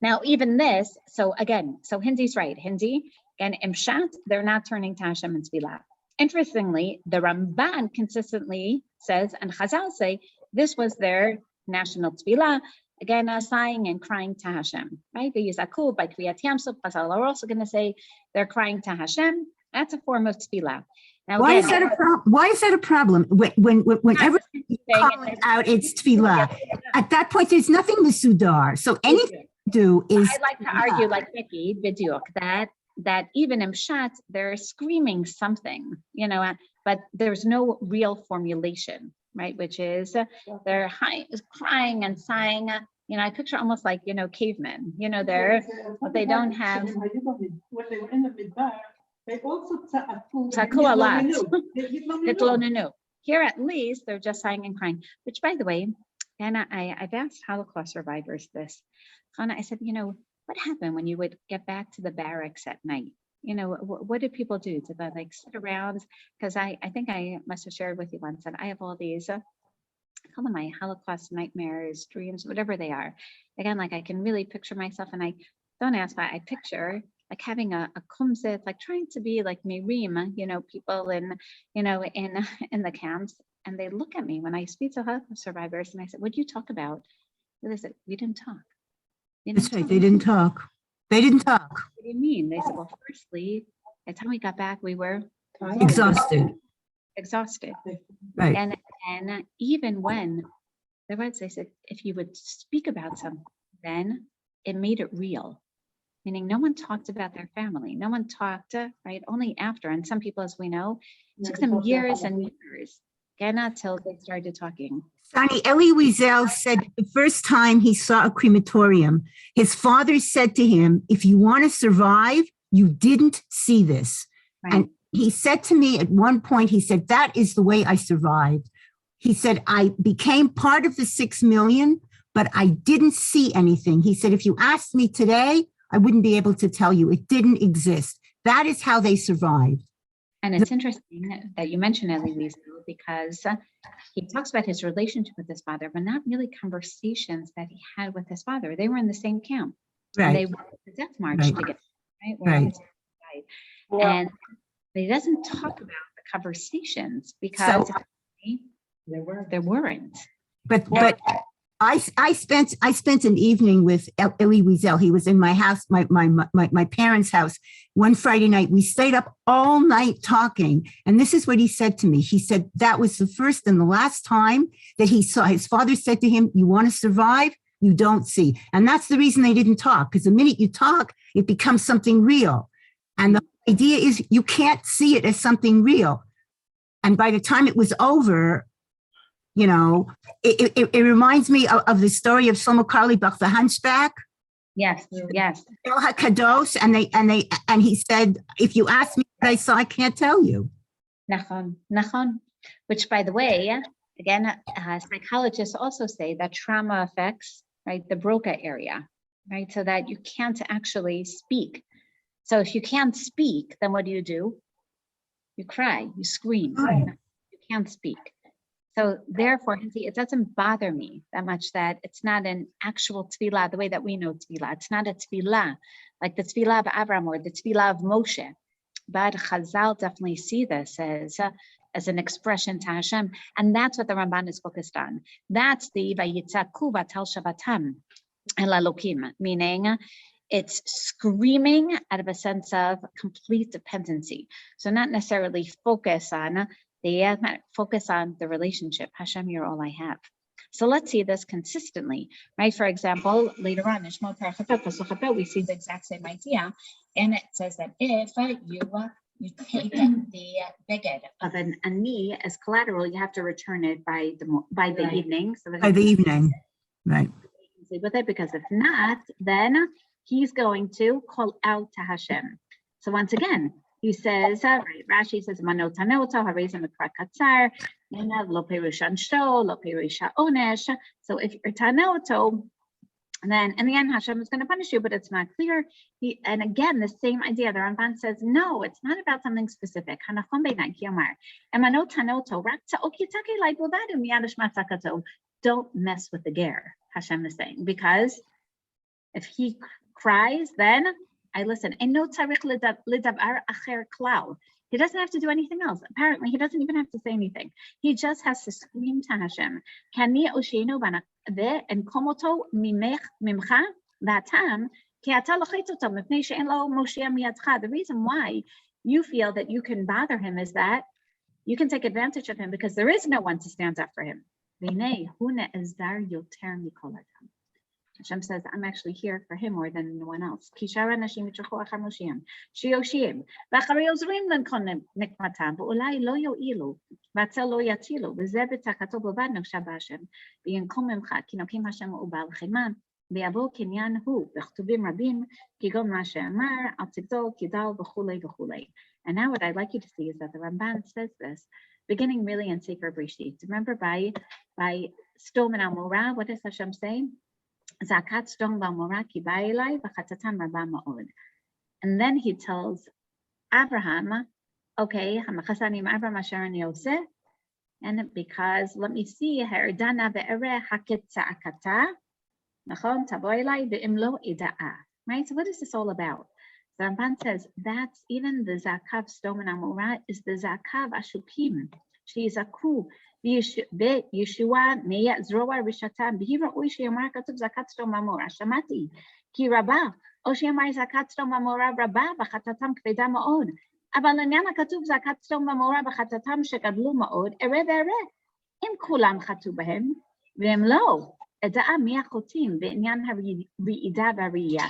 Now, even this, so again, so Hindi's right. Hindi, and Imshat, they're not turning to Hashem and Tefillah. Interestingly, the Ramban consistently says, and Chazal say, this was their national Tefillah, again, sighing and crying to Hashem, right? The Yizaku by Kriyat Yamsuf, Chazal are also going to say they're crying to Hashem. That's a form of Tefillah. Now, Why is that a problem? Whenever you call it out, it's tefillah. At that point, there's nothing Mesudar. So anything you do is. I'd like to argue, like Nikki, Bidyuk, that even in Pshat, they're screaming something, but there's no real formulation, right? Which is they're crying and sighing. I picture almost like cavemen. But they don't have. When they were in the midbar, they also Taku a lot. Here, at least, they're just sighing and crying. Which, by the way, Anna, I've asked Holocaust survivors this. Anna, I said, what happened when you would get back to the barracks at night? What did people do? Did they like sit around? Because I think I must have shared with you once that I have all these, I call them my Holocaust nightmares, dreams, whatever they are. Again, like I can really picture myself, and I don't ask why I picture like having a kumzit, like trying to be like mirim, people in the camps, and they look at me when I speak to Holocaust survivors, and I said, "What do you talk about?" They said, "We didn't talk." That's right, they didn't talk. They didn't talk. What do you mean? They said, well, firstly, by the time we got back, we were Exhausted. exhausted. Right. And even when the words, they said, if you would speak about something, then it made it real. Meaning no one talked about their family. No one talked, right? Only after. And some people, as we know, it took them years and years, not till they started talking. Sonny, Elie Wiesel said the first time he saw a crematorium, his father said to him, if you want to survive, you didn't see this. Right. And he said to me at one point, he said, that is the way I survived. He said, I became part of the 6 million, but I didn't see anything. He said, if you asked me today, I wouldn't be able to tell you. It didn't exist. That is how they survived. And it's interesting that you mentioned Elie Wiesel because he talks about his relationship with his father, but not really conversations that he had with his father. They were in the same camp. Right. And they went to the death march Right. together, right? Where Right. his father died. And he doesn't talk about the conversations because there weren't. But I spent an evening with Elie Wiesel. He was in my house, my parents' house one Friday night. We stayed up all night talking. And this is what he said to me. He said that was the first and the last time that he saw his father said to him, you want to survive? You don't see. And that's the reason they didn't talk, because the minute you talk, it becomes something real. And the idea is you can't see it as something real. And by the time it was over, you know, it reminds me of the story of Shlomo Carlebach, the Hunchback. Yes, yes. El HaKadosh, and he said, if you ask me what I saw, I can't tell you. Nachon. Which, by the way, again, psychologists also say that trauma affects, right, the Broca area, right? So that you can't actually speak. So if you can't speak, then what do? You cry, you scream. Right. You can't speak. So therefore, it doesn't bother me that much that it's not an actual tefillah, the way that we know tefillah. It's not a tefillah, like the tefillah of Abraham or the tefillah of Moshe. But Chazal definitely see this as an expression to Hashem. And that's what the Ramban is focused on. That's the Vayitzaku Vatal Shavatam El Elokim, meaning it's screaming out of a sense of complete dependency. So not necessarily focus on the relationship. Hashem, you're all I have. So let's see this consistently, right? For example, later on in Shmot Parachat Pasuk, we see the exact same idea, and it says that if you take the beged of an ani as collateral, you have to return it by the evening. So that By the evening, right? You can sleep with it, because if not, then he's going to call out to Hashem. So once again, he says, right, Rashi says, Manot Hanoto, Harizim Ekra Katzar, Lo Perushan Sho, Lo Perusha Onesh. So if you're Tanoto, then in the end, Hashem is going to punish you, but it's not clear. And again, the same idea. The Ramban says, no, it's not about something specific. Don't mess with the ger, Hashem is saying, because if he cries, then I listen. He doesn't have to do anything else. Apparently, he doesn't even have to say anything. He just has to scream to Hashem. The reason why you feel that you can bother him is that you can take advantage of him because there is no one to stand up for him. Hashem says, I'm actually here for him more than anyone else. And now what I'd like you to see is that the Ramban says this, beginning really in Sefer Breshit. Remember by Stom and Amorah, what does Hashem say? And then he tells Abraham, okay, and because let me see, right? So what is this all about? The Ramban says that's even the zakav stom and amorah is the zakav ashukim. She is a ku. בישוע זרוע רשתם, והיא ראוי שיאמר כתוב זקת סדום ועמורה, שמעתי, כי רבה, או שיאמר זעקת סדום ועמורה רבה וחטאתם כבדה מאוד. אבל לעניין הכתוב זעקת סדום ועמורה וחטאתם שגדלו מאוד, אראה ואראה, אם כולם חטאו בהם, ואם לא, אדעה מי החוטאים בעניין הרעידה והראייה.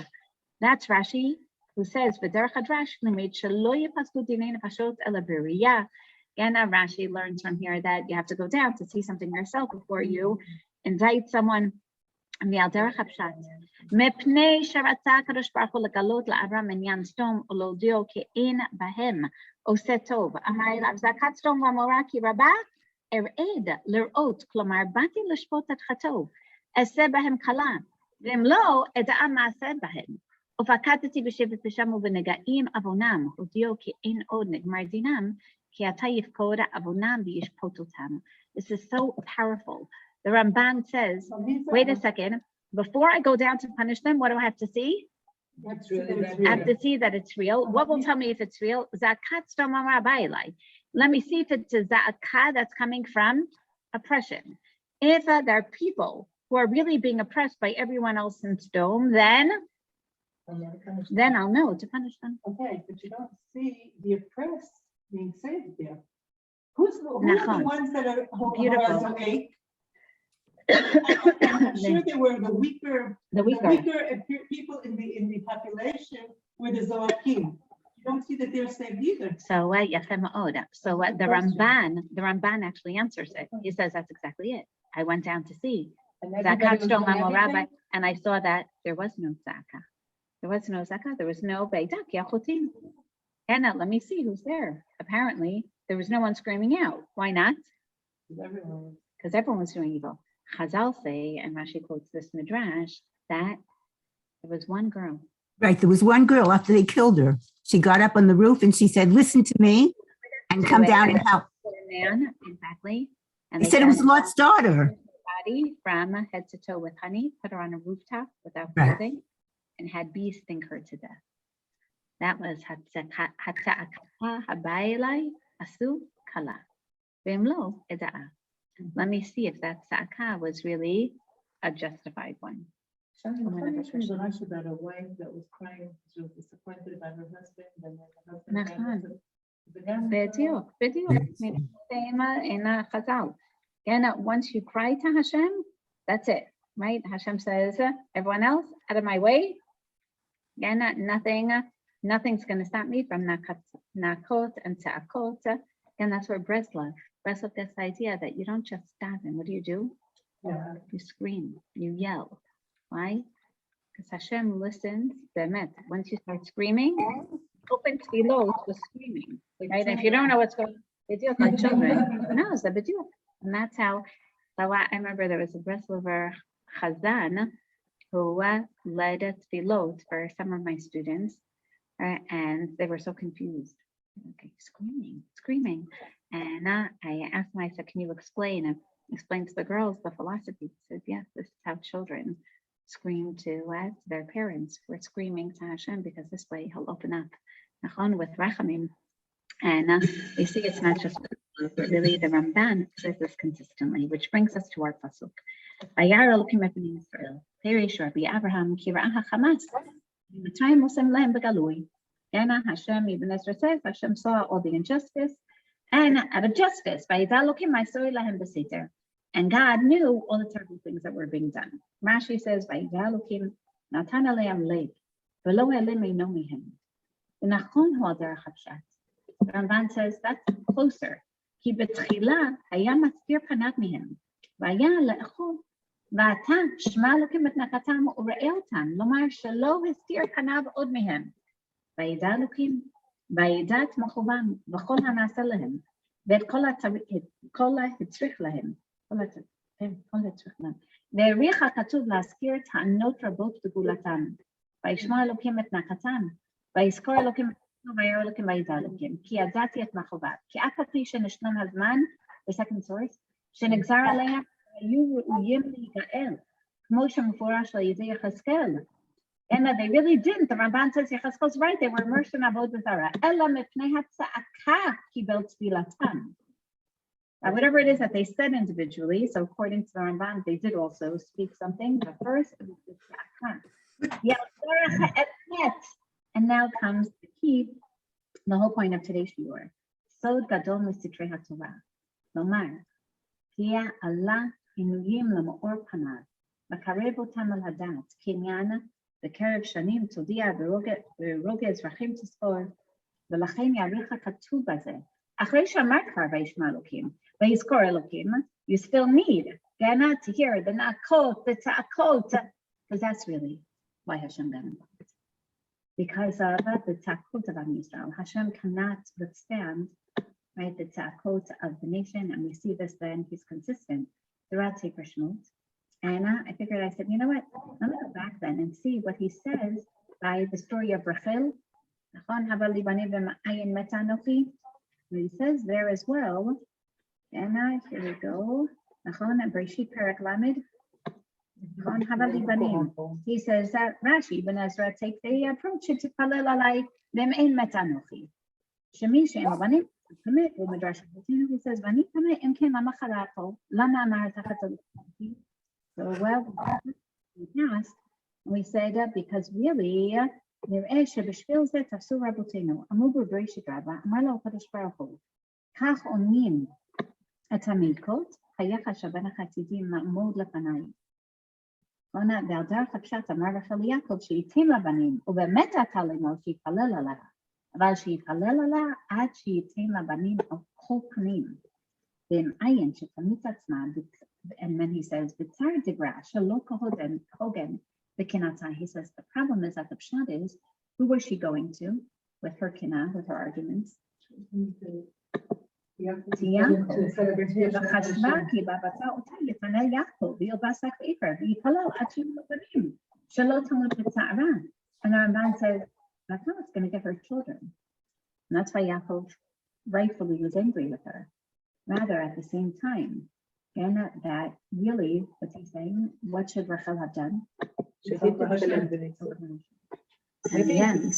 That's Rashi, who says, בדרך הדרש לימד שלא יפסקו דיני נפשות אלא בראייה. And Rashi learns from here that you have to go down to see something yourself before you indict someone. מעל דרך הפשט. מפני שרצה הקדוש ברוך הוא לגלות לאברהם עניין סדום ולהודיעו כי אין בהם עושה טוב. אמר אליו זעקת סדום ועמורה כי רבה ארעד לראות, כלומר באתי לשפוט את חטאו, אעשה בהם קלה, ואם לא אדעה מעשה בהם. ופקדתי בשבט בשם ובנגעים עוונם, הודיעו כי אין עוד נגמר דינם, כי עתה יפקוד עוונם וישפוט אותם. This is so powerful. The Ramban says, wait a second, before I go down to punish them, what do I have to see? That's really I have to see that it's real. What will tell me if it's real? Zakat sdom amar. Let me see if it's a zakah that's coming from oppression. If there are people who are really being oppressed by everyone else in Sdom, then I'll know to punish them. Okay, but you don't see the oppressed being saved there. Who are the ones that are Beautiful. awake? I'm sure they were the weaker people in the population were the Zoakim. You don't see that they're saved either. So the Ramban actually answers it. He says that's exactly it. I went down to see Zakat Sdom Amora, and I saw that there was no zakah. There was no zakah. There was no beidak yachotim. And now let me see who's there. Apparently, there was no one screaming out. Why not? Because everyone was doing evil. Chazal say, and Rashi quotes this midrash, that there was one girl. Right, there was one girl after they killed her. She got up on the roof and she said, listen to me and come down and help. Man, exactly. And They said it was Lot's daughter. Body from head to toe with honey, put her on a rooftop without Right. clothing, and had bees sting her to death. That was Hatza'aka habayilai asu kala. V'imlo eda'a. Let me see if that tza'aka was really a justified one. about a wife that was crying, she was disappointed about her husband, and then the husband. בדיוק. Same in Chazal. Again, once you cry to Hashem, that's it, right? Hashem says, everyone else, out of my way. Again, nothing's going to stop me from nakot and ta'akot. And that's where Breslov gets the idea that you don't just daven. What do? Yeah. You scream, you yell. Why? Because Hashem listens. Once you start screaming, open tefillot was screaming, right? And if you don't know what's going on, b'diuk like children, no, it's a b'diuk. And that's how, I remember there was a Breslover Chazan who led tefillot for some of my students, and they were so confused. Okay, screaming. And I asked him, I said, can you explain to the girls the philosophy? He said, yes, this is how children scream to their parents. We're screaming to Hashem because this way he'll open up. With Rachamim. And you see, it's not just really the Ramban says this consistently, which brings us to our pasuk. Vayar Elokim et bnei Yisrael, Perish Rabbi Abraham, ki ra'ah haChamas, v'matayim osem lahem begalui. And Hashem, even Ezra says, Hashem saw all the injustice, and out of justice, Vayidar Elokim ma'asoi lahem b'seter. And God knew all the terrible things that were being done. Rashi says, Vayidar Elokim natan aleim lev, v'lo elim eino mihem. V'nachon hu al derech hapshat. The Ramban says that's closer. Ki betchila haya matzir panav mihem, v'haya le'echol, v'ata shema Elokim et nakatam u're'eh otam, lomar shelo histir panav od mihem. Vayidar Elokim, vayidar et machovam, v'chol ha'na'aseh lehem, v'et kol ha'tzrich lehem, והעריך הכתוב להזכיר טענות רבות בגאולתם. וישמע אלוקים את נקתם, ויזכור אלוקים את נקתו, וירא אלוקים וידע אלוקים. כי ידעתי את מכאוביו. כי אף על פי שנשלם הזמן, בסקנד סורס, שנגזר עליהם, היו ראויים להיגאל, כמו שמפורש על ידי יחזקאל. And they really didn't. The Ramban says Yechezkel's right. They were immersed in avodah zarah. אלא מפני הצעקה קיבל תפילתם. Whatever it is that they said individually, so according to the Ramban, they did also speak something, but first it was the tza'aka. now comes the key, the whole point of today's shiur. Sod gadol misitrei haTorah. Lomar, Tia Allah inuyim lamaor panav, v'karev otam al hadat, kinyan, v'kerev shanim todia v'roge ezrachim tispor, v'lachen yaricha katuv bazeh. Achrei shamar kvar vayishma Elokim, vayizkor Elokim, you still need Gana to hear the nakot, the ta'akot, because that's really why Hashem got involved. Because of the ta'akot of Am Yisrael, Hashem cannot withstand, right, the ta'akot of the nation, and we see this then, he's consistent throughout Sefer Shemot. And I figured, I said, you know what, let me go back then and see what he says by the story of Rachel. He says there as well, and here we go. He says that Rashi ben Ezra take the approach to Palel alai them in metanochi. Shemi she'em abanim commit with Midrash. He says vani commit im ken lama charato lama amar tachat. So well, we say that because really there is shebishvil ze tafsu rabotenu amu b'bereshit rabba amar lo kadosh baruch hu kach onim et hamilkot hayecha shabenach atzidim ma'amod lefanai. Ona והדרך הפשט אמר רחל ליעקב שייתן לבנים, ובאמת עתה לאמור שיתפלל עליה, אבל שיתפלל עליה עד שייתן לבנים על כל פנים. ואם עין שתמיד עצמה, and when he says, בצר דגרה שלא כהוגן בקנאתה, he says, the problem is that the pshat is, who was she going to with her kina, with her arguments? וחשבה כי בבצע אותה יפנה יעקב וילבש ספר ויתפלל עד שיהיו בנים שלא תמות בצערה. And the Ramban says that's not what's going to get her children. And that's why Yaakov rightfully was angry with her. Rather, at the same time, and that really, what's he saying? What should Rachel have done? At the end,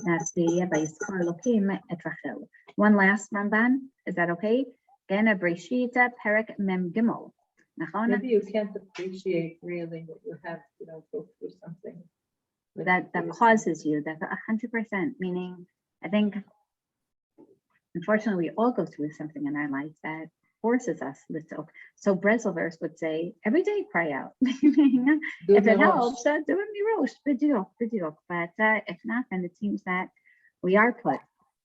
that's the Vayizkor Elokim et Rachel. One last Ramban, is that okay? Gena Breshita Perek Mem Gimel. Maybe you can't appreciate really what you have, go through something. That causes you, that's 100%, meaning, I think, unfortunately, we all go through something in our life that forces us to. So Breslevers would say, every day cry out. If it helps, do it mirosh, b'diok. But if not, then it seems that we are put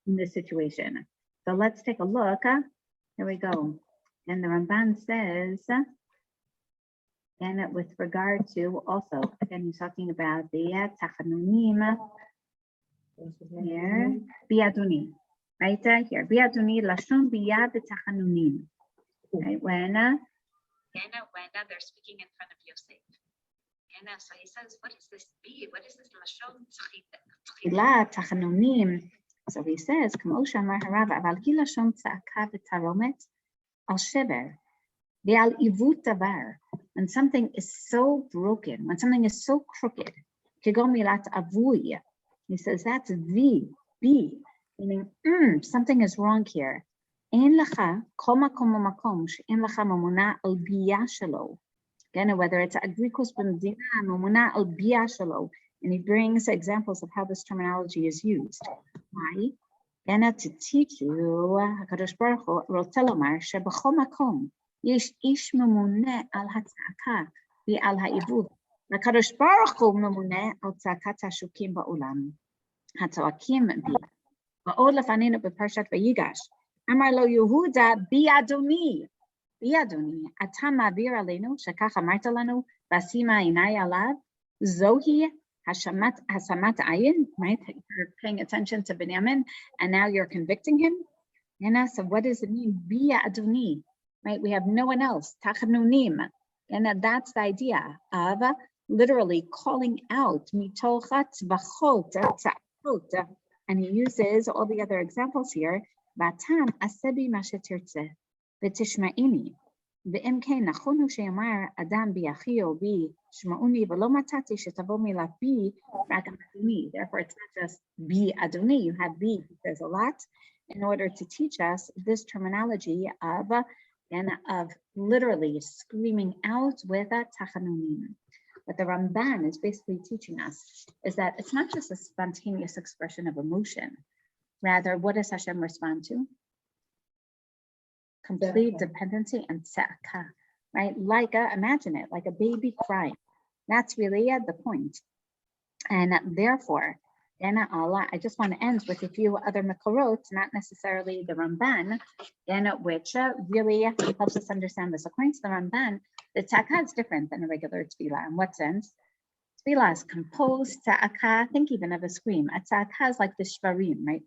in this situation. So let's take a look. Here we go. And the Ramban says, and with regard to also, again, he's talking about the tachanunim here, biaduni, right here, biaduni lashon biyad tachanunim. Right, when they're speaking in front of Yosef. So he says, what is this be? What is this lashon tchila tachanunim? So he says, K'mo she'amar harav, aval hi lashon tza'aka v'taromet al sheber ve'al ivut davar. When something is so broken, when something is so crooked, k'gon milat avui, he says that's be, meaning something is wrong here. En lecha kol makom u'makom she'en lecha mamuna al biyah shelo. Again, whether it's agrikus b'medina mamuna al biyah shelo. And he brings examples of how this terminology is used. Why? And to teach you, HaKadosh Baruch Hu רוצה לומר שבכל מקום יש איש ממונה על הצעקה ועל העיוות. HaKadosh Baruch Hu ממונה על צעקת השוקים בעולם. הצועקים בי. ועוד לפנינו בפרשת ויגש. אמר לו יהודה ביאדוני, אתה מעביר עלינו שכך אמרת לנו ואשימה עיניי עליו, זוהי Hasamat ayin, right? You're paying attention to Binyamin, and now you're convicting him. So what does it mean? Biya adoni, right? We have no one else. Tachanunim, and that's the idea of literally calling out mitochat bachot, and he uses all the other examples here. Vatan asebi mashetirtze, v'tishma'ini. ואם כן, נכון הוא שאמר אדם בי אחי או בי שמעוני ולא מצאתי שתבוא מילה בי רק אדוני. Therefore, it's not just בי אדוני, you have בי, he says a lot, in order to teach us this terminology of literally screaming out with a tachanunim. what the Ramban is basically teaching us is that it's not just a spontaneous expression of emotion. Rather, what does Hashem respond to? Complete dependency and tzedakah, right? Like imagine it, like a baby crying. That's really the point. And therefore, Allah, I just want to end with a few other makorot, not necessarily the Ramban, which really helps us understand this. According to the Ramban, the tzedakah is different than a regular tefillah. In what sense? Tefillah is composed, tzedakah, think even of a scream. A tzedakah is like the shvarim, right?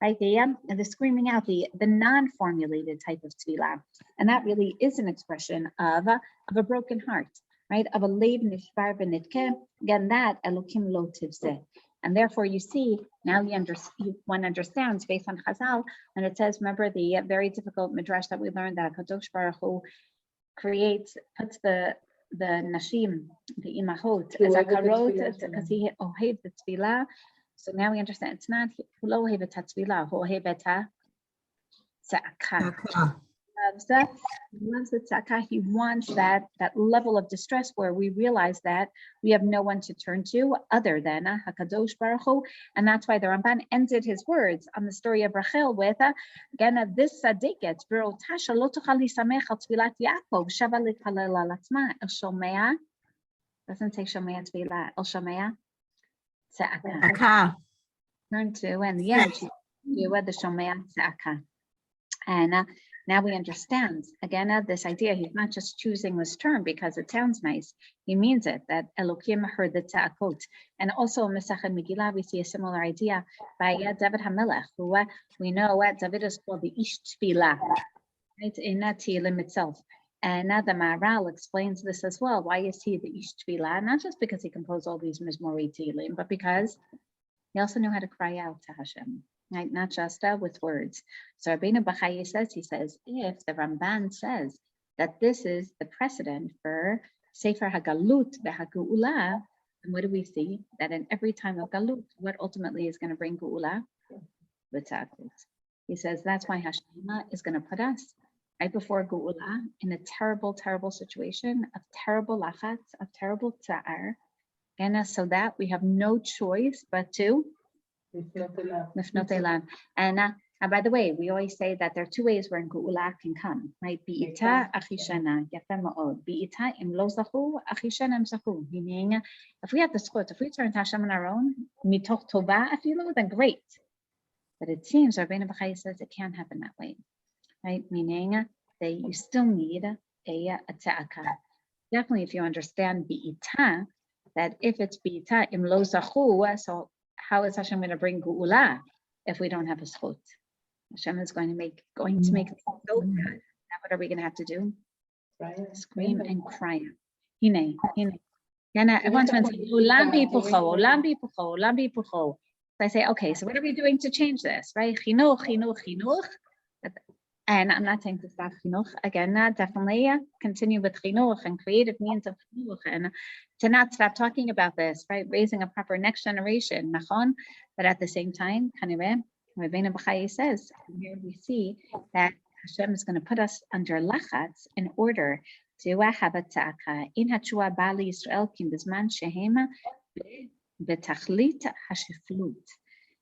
Right, the screaming out, the non-formulated type of tefillah. And that really is an expression of a broken heart, right? Of a leiv nishbar v'nitke. Again, that Elokim lo tivzeh. And therefore, you see, now one understands based on Chazal, when it says, remember the very difficult midrash that we learned that HaKadosh Baruch Hu puts the nashim, the imahot, as akarot, because he ohev the tefillah. So now we understand it's not lo ohev et tefillah, hu ohev et tzedakah. He loves the tzedakah. He wants that level of distress where we realize that we have no one to turn to other than HaKadosh Baruch Hu. And that's why the Ramban ended his words on the story of Rachel with, again, this tzaddiket, b'ro tasha lo tochal lisamech al tfilat Yaakov, shava likalel al atzma, el shomea, doesn't say shomea tfilah, el shomea, tzedakah. Turn to, and the end, you had the shomea tzedakah. And now we understand, again, this idea, he's not just choosing this term because it sounds nice. He means it, that Elokim heard the tzedakot. And also in Masechet Megillah, we see a similar idea by David HaMelech, who we know David is called the Ish Tfilah, right, in Tehillim itself. And now the Maharal explains this as well. Why is he the Ish Tfilah? Not just because he composed all these Mizmorei Tehillim, but because he also knew how to cry out to Hashem. Right, not just with words. So Rabbeinu Bachai says, if the Ramban says that this is the precedent for Sefer HaGalut v'HaGeula, and what do we see? That in every time of Galut, what ultimately is going to bring Geula? The tzedakot. He says that's why Hashem is going to put us right before Geula in a terrible, terrible situation of terrible lachatz, of terrible tza'ar, and so that we have no choice but to Mifnot Elam. And by the way, we always say that there are two ways where Geula can come, right? Bi'ita achishana, yafa ma'od. Bi'ita im lo zachu, achishana im zachu. Meaning, if we have the zchut, if we turn to Hashem on our own, mitoch tova afilu, then great. But it seems, Rabbeinu Bachai says it can't happen that way, right? Meaning that you still need a tzedakah. Definitely, if you understand bi'ita, that if it's bi'ita im lo zachu, so how is Hashem going to bring Geula if we don't have a zchut? Hashem is going to make it so bad. Now what are we going to have to do? Scream and cry out. Hine. Everyone's going to say, Olam bipucho. So I say, okay, so what are we doing to change this, right? Chinuch. And I'm not saying to stop chinuch. Again, definitely continue with chinuch and creative means of chinuch, and to not stop talking about this, right? Raising a proper next generation, nachon. But at the same time, Rabbeinu Bachai says, here we see that Hashem is going to put us under lachatz in order to have a tzedakah. In hatshua bali Yisrael kim bizman shehem betachlit hashiflut.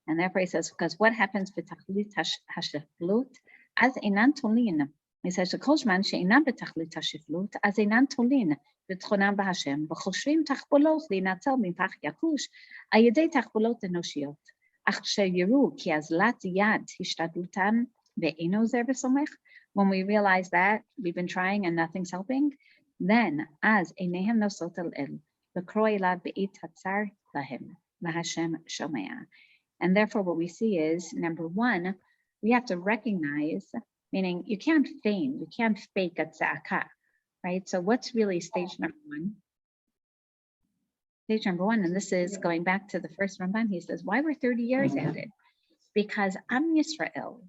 And therefore he says, because what happens betachlit hashiflut? As einan tolin, he says, "Kol shman she'enan betachlit hashiflut, as einan tolin b'tchonam b'Hashem, v'choshvim tachbolot linatzel mipach yakush, ayedei tachbolot enoshiot, ach sheyiru ki azlat yad hishtadlutam ve'eno zer v'somech." When we realize that we've been trying and nothing's helping, then as einehem nosot el v'kro elav be'it hatzar lahem v'Hashem shomea. And therefore, what we see is, number one, we have to recognize, meaning you can't feign, you can't fake a tzedakah, right? So what's really stage number one? Stage number one, and this is going back to the first Ramban, he says, why were 30 years ended? Because Am Yisrael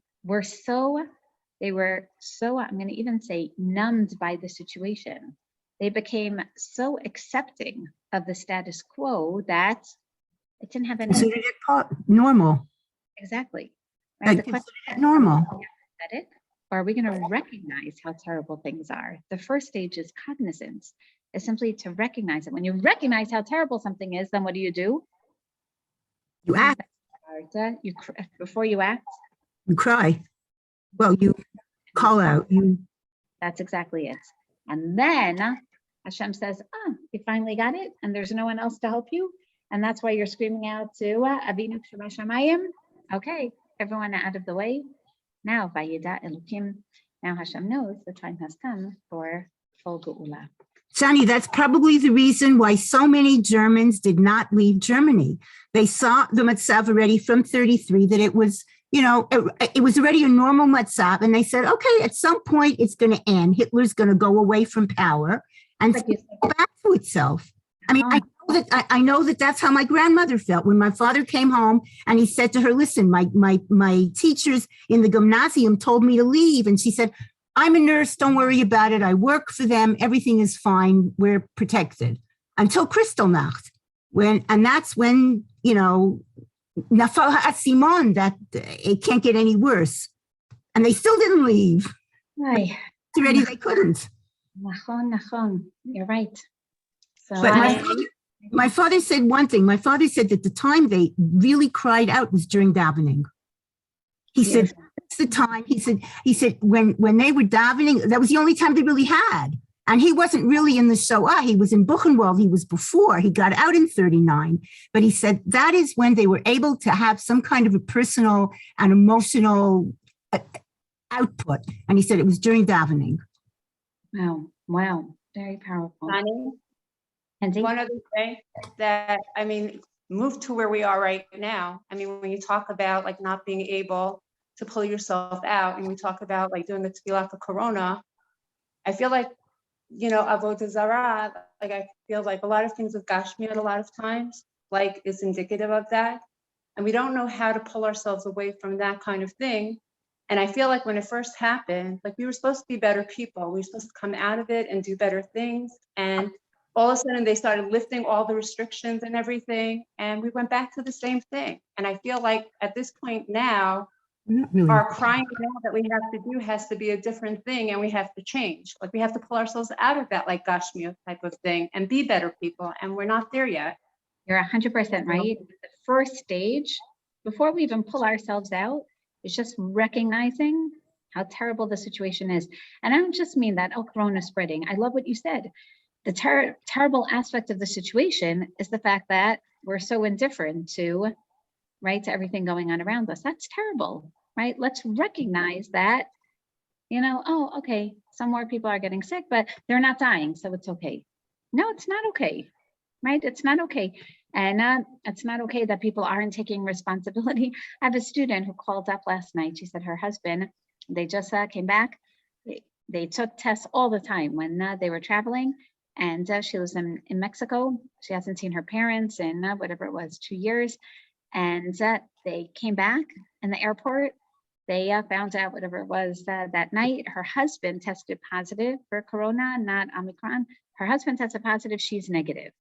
they were so, I'm going to even say, numbed by the situation. They became so accepting of the status quo that it didn't have any. Considered it normal. Exactly. Right? The question is, normal. are we pathetic, or are we going to recognize how terrible things are? The first stage is cognizance, is simply to recognize it. When you recognize how terrible something is, then what do? You act, Before you act. you cry. Well, you call out, That's exactly it. And then Hashem says, you finally got it, and there's no one else to help you. And that's why you're screaming out to Avinu Shebashamayim. Okay, everyone out of the way. Now, Vayida Elokim. Now Hashem knows the time has come for full Geula. Shani, that's probably the reason why so many Germans did not leave Germany. They saw the Matzav already from 33, that it was, it was already a normal Matzav. And they said, okay, at some point it's going to end. Hitler's going to go away from power and go back to itself. I mean, I know that that's how my grandmother felt when my father came home and he said to her, listen, my teachers in the gymnasium told me to leave. And she said, I'm a nurse. Don't worry about it. I work for them. Everything is fine. We're protected until Kristallnacht. And that's when, Nafal ha'asimon, that it can't get any worse. And they still didn't leave. Right. Already they couldn't. Nachon. You're right. So But my father said one thing. My father said that the time they really cried out was during davening. He said, that's the time. He said, when they were davening, that was the only time they really had. And he wasn't really in the Shoah. He was in Buchenwald. He was before. He got out in 39. But he said that is when they were able to have some kind of a personal and emotional output. And he said it was during davening. Wow. Very powerful. Honey, And one other thing that, move to where we are right now. When you talk about like not being able to pull yourself out, and we talk about like doing the tefillah for Corona, I feel like, avodah zarah, like I feel like a lot of things with Gashmiut a lot of times, like is indicative of that. And we don't know how to pull ourselves away from that kind of thing. And I feel like when it first happened, like we were supposed to be better people. We were supposed to come out of it and do better things. And all of a sudden they started lifting all the restrictions and everything. And we went back to the same thing. And I feel like at this point now, our crying out that we have to do has to be a different thing, and we have to change. Like we have to pull ourselves out of that like Gashmiut type of thing and be better people. And we're not there yet. You're 100% right. The first stage, before we even pull ourselves out, is just recognizing how terrible the situation is. And I don't just mean that, Corona spreading. I love what you said. The terrible aspect of the situation is the fact that we're so indifferent to everything going on around us. That's terrible, right? Let's recognize that, okay, some more people are getting sick, but they're not dying, so it's okay. No, it's not okay, right? It's not okay. And it's not okay that people aren't taking responsibility. I have a student who called up last night. She said her husband, they just came back. They took tests all the time when they were traveling. And she lives in Mexico. She hasn't seen her parents in whatever it was, 2 years. And they came back in the airport. They found out whatever it was that night. Her husband tested positive for Corona, not Omicron. Her husband tested positive. She's negative.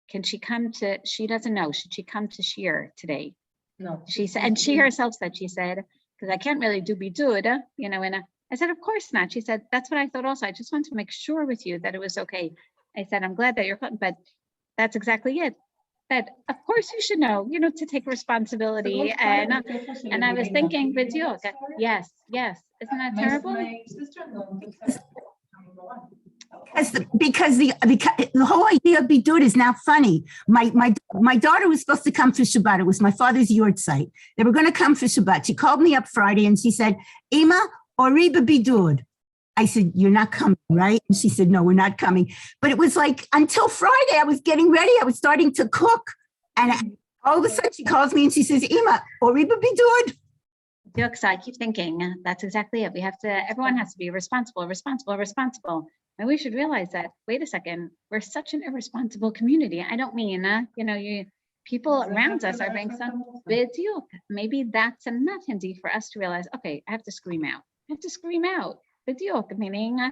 Can she come to, she doesn't know. Should she come to Shir today? No. She said, and she herself said, she said, because I can't really do I said, of course not. She said, that's what I thought also. I just wanted to make sure with you that it was okay. I said, I'm glad that you're, but that's exactly it. That of course you should know, to take responsibility. And I was thinking, B'diuk, yes, isn't that terrible? Because the whole idea of Bidud is now funny. My daughter was supposed to come for Shabbat. It was my father's yard site. They were going to come for Shabbat. She called me up Friday and she said, Ima, Oriba Bidud. I said, you're not coming, right? And she said, no, we're not coming. But it was like until Friday, I was getting ready. I was starting to cook. And all of a sudden she calls me and she says, Ima, Oriba Bidud. So I keep thinking that's exactly it. Everyone has to be responsible. And we should realize that, wait a second, we're such an irresponsible community. I don't mean, people around us are being some b'diuk. Maybe that's enough, Hindi, for us to realize, okay, I have to scream out. B'diuk, meaning I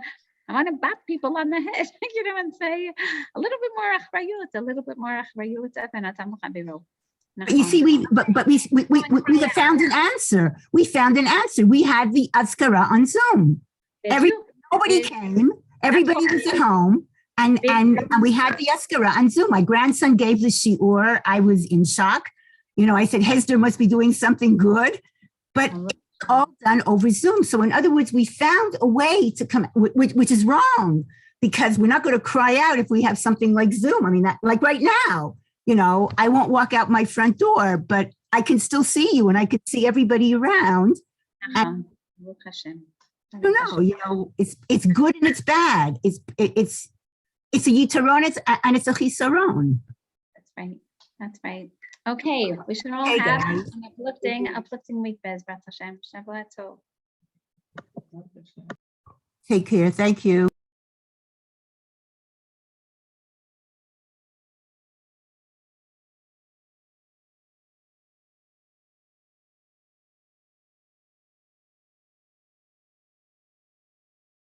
want to bop people on the head, and say a little bit more achrayut. You see, we have found an answer. We found an answer. We had the Azkara on Zoom. Nobody came. Everybody was at home. And we had the Eskara on Zoom. My grandson gave the shiur. I was in shock. You know, I said, Hesder must be doing something good, but it's all done over Zoom. So in other words, we found a way to come, which is wrong, because we're not going to cry out if we have something like Zoom. I mean, that, like right now, you know, I won't walk out my front door, but I can still see you and I can see everybody around. And I don't know, you know, it's good and it's bad. It's a yitaron and it's a chisaron. That's right. That's right. Okay, we should all Hey, have guys. an uplifting week, Bezrat Hashem. Shabbat tov. Take care. Thank you.